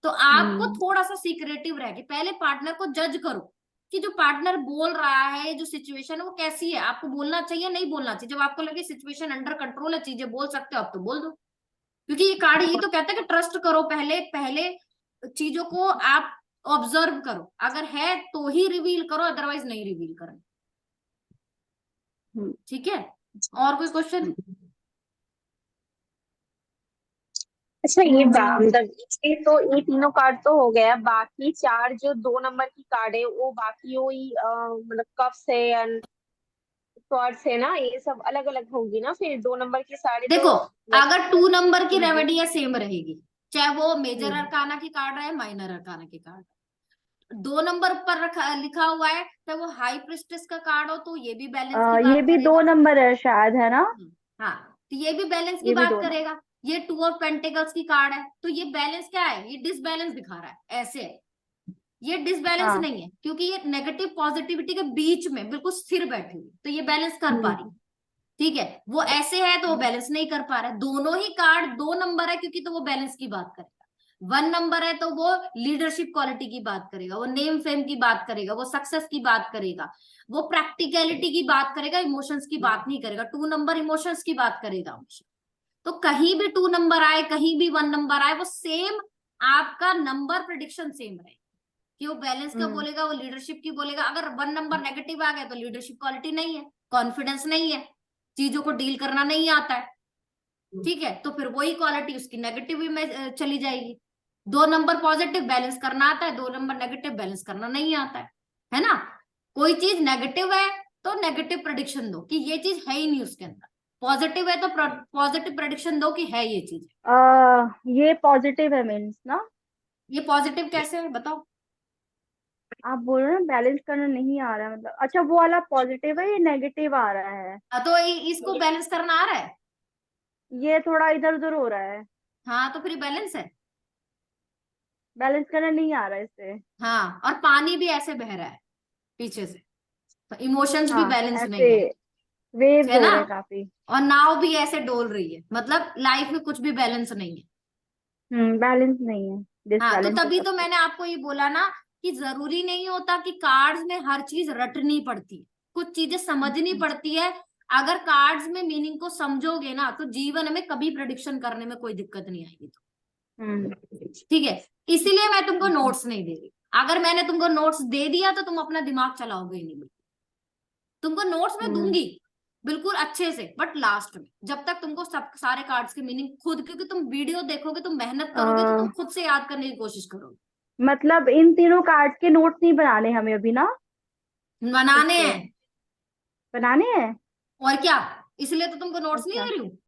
तो आपको हम्म थोड़ा सा सीक्रेटिव रह के पहले पार्टनर को जज करो कि जो पार्टनर बोल रहा है, जो सिचुएशन है वो कैसी है, आपको बोलना चाहिए नहीं बोलना चाहिए। जब आपको लगे सिचुएशन अंडर कंट्रोल है, चीजें बोल सकते हो आप, तो बोल दो, क्योंकि ये कार्ड यही तो कहता है कि ट्रस्ट करो, पहले पहले चीजों को आप ऑब्जर्व करो, अगर है तो ही रिवील करो, अदरवाइज नहीं रिवील करो। हम्म। ठीक है। और कोई क्वेश्चन? अच्छा, मतलब ये तीनों कार्ड तो हो गया, बाकी चार जो 2 नंबर की कार्ड है वो बाकी वही मतलब कप्स है एंड स्वॉर्ड्स है ना, ये सब अलग अलग होगी ना, फिर 2 नंबर की साड़ी तो देखो, like, अगर 2 नंबर की हम्म, रेमेडी है सेम रहेगी, चाहे वो मेजर हम्म, अरकाना की कार्ड है, माइनर अरकाना की कार्ड। 2 नंबर पर रखा लिखा हुआ है, चाहे वो हाई प्रिस्टेस का कार्ड हो तो ये भी बैलेंस की ये बात भी दो करेगा। नंबर है शायद, है ना? हाँ, तो ये भी बैलेंस की ये भी बात दो नंबर। करेगा। ये 2 ऑफ पेंटिकल्स की कार्ड है, तो ये बैलेंस क्या है, ये डिसबैलेंस दिखा रहा है, ऐसे है। ये डिसबैलेंस हाँ। नहीं है, क्योंकि ये नेगेटिव पॉजिटिविटी के बीच में बिल्कुल स्थिर बैठी हुई, तो ये बैलेंस कर पा रही है। ठीक है। वो ऐसे है तो वो बैलेंस नहीं कर पा रहा है। दोनों ही कार्ड 2 नंबर है, क्योंकि तो वो बैलेंस की बात करेगा। 1 नंबर है तो वो लीडरशिप क्वालिटी की बात करेगा, वो नेम फेम की बात करेगा, वो सक्सेस की बात करेगा, वो प्रैक्टिकलिटी की बात करेगा, इमोशंस की बात नहीं करेगा। 2 नंबर इमोशंस की बात करेगा हमेशा। तो कहीं भी 2 नंबर आए, कहीं भी 1 नंबर आए, वो सेम आपका नंबर प्रिडिक्शन सेम रहे, कि वो बैलेंस का हम्म बोलेगा, वो लीडरशिप की बोलेगा। अगर 1 नंबर नेगेटिव आ गया तो लीडरशिप क्वालिटी नहीं है, कॉन्फिडेंस नहीं है, चीजों को डील करना नहीं आता है। ठीक है। तो फिर वही क्वालिटी उसकी नेगेटिव में चली जाएगी। 2 नंबर पॉजिटिव बैलेंस करना आता है, 2 नंबर नेगेटिव बैलेंस करना नहीं आता है ना। कोई चीज नेगेटिव है तो नेगेटिव प्रेडिक्शन दो कि ये चीज है ही नहीं उसके अंदर, पॉजिटिव है तो पॉजिटिव प्रेडिक्शन दो कि है ये चीज। ये पॉजिटिव है मीन्स ना। ये पॉजिटिव कैसे है बताओ। आप बोल रहे हो ना बैलेंस करना नहीं आ रहा है, मतलब अच्छा वो वाला पॉजिटिव है, ये नेगेटिव आ रहा है। तो इसको बैलेंस करना आ रहा है। ये थोड़ा इधर उधर हो रहा है, हाँ तो फिर बैलेंस है। बैलेंस करना नहीं आ रहा है इससे। हाँ, और पानी भी ऐसे बह रहा है पीछे से, तो इमोशंस भी हाँ बैलेंस ऐसे नहीं है, वेव्स है हो ना। रहे हैं काफी। और नाव भी ऐसे डोल रही है, मतलब लाइफ में कुछ भी बैलेंस नहीं है। बैलेंस नहीं है, हाँ, तो डिसबैलेंस है तभी सब तो कुछ। मैंने आपको ये बोला ना कि जरूरी नहीं होता कि कार्ड्स में हर चीज रटनी पड़ती है, कुछ चीजें समझनी पड़ती है। अगर कार्ड्स में मीनिंग को समझोगे ना तो जीवन में कभी प्रेडिक्शन करने में कोई दिक्कत नहीं आएगी। तो हम्म ठीक है, इसीलिए मैं तुमको नोट्स नहीं दे रही। अगर मैंने तुमको नोट्स दे दिया तो तुम अपना दिमाग चलाओगे ही नहीं बिल्कुल। तुमको नोट्स में हम्म दूंगी बिल्कुल अच्छे से, बट लास्ट में, जब तक तुमको सब सारे कार्ड्स की मीनिंग खुद, क्योंकि तुम वीडियो देखोगे, तुम मेहनत करोगे तो तुम खुद से याद करने की कोशिश करोगे। मतलब इन तीनों कार्ड्स के नोट्स नहीं बनाने हमें अभी ना, बनाने इसके हैं। बनाने हैं। और क्या, इसलिए तो तुमको नोट्स नहीं अच्छा दे रही हूँ।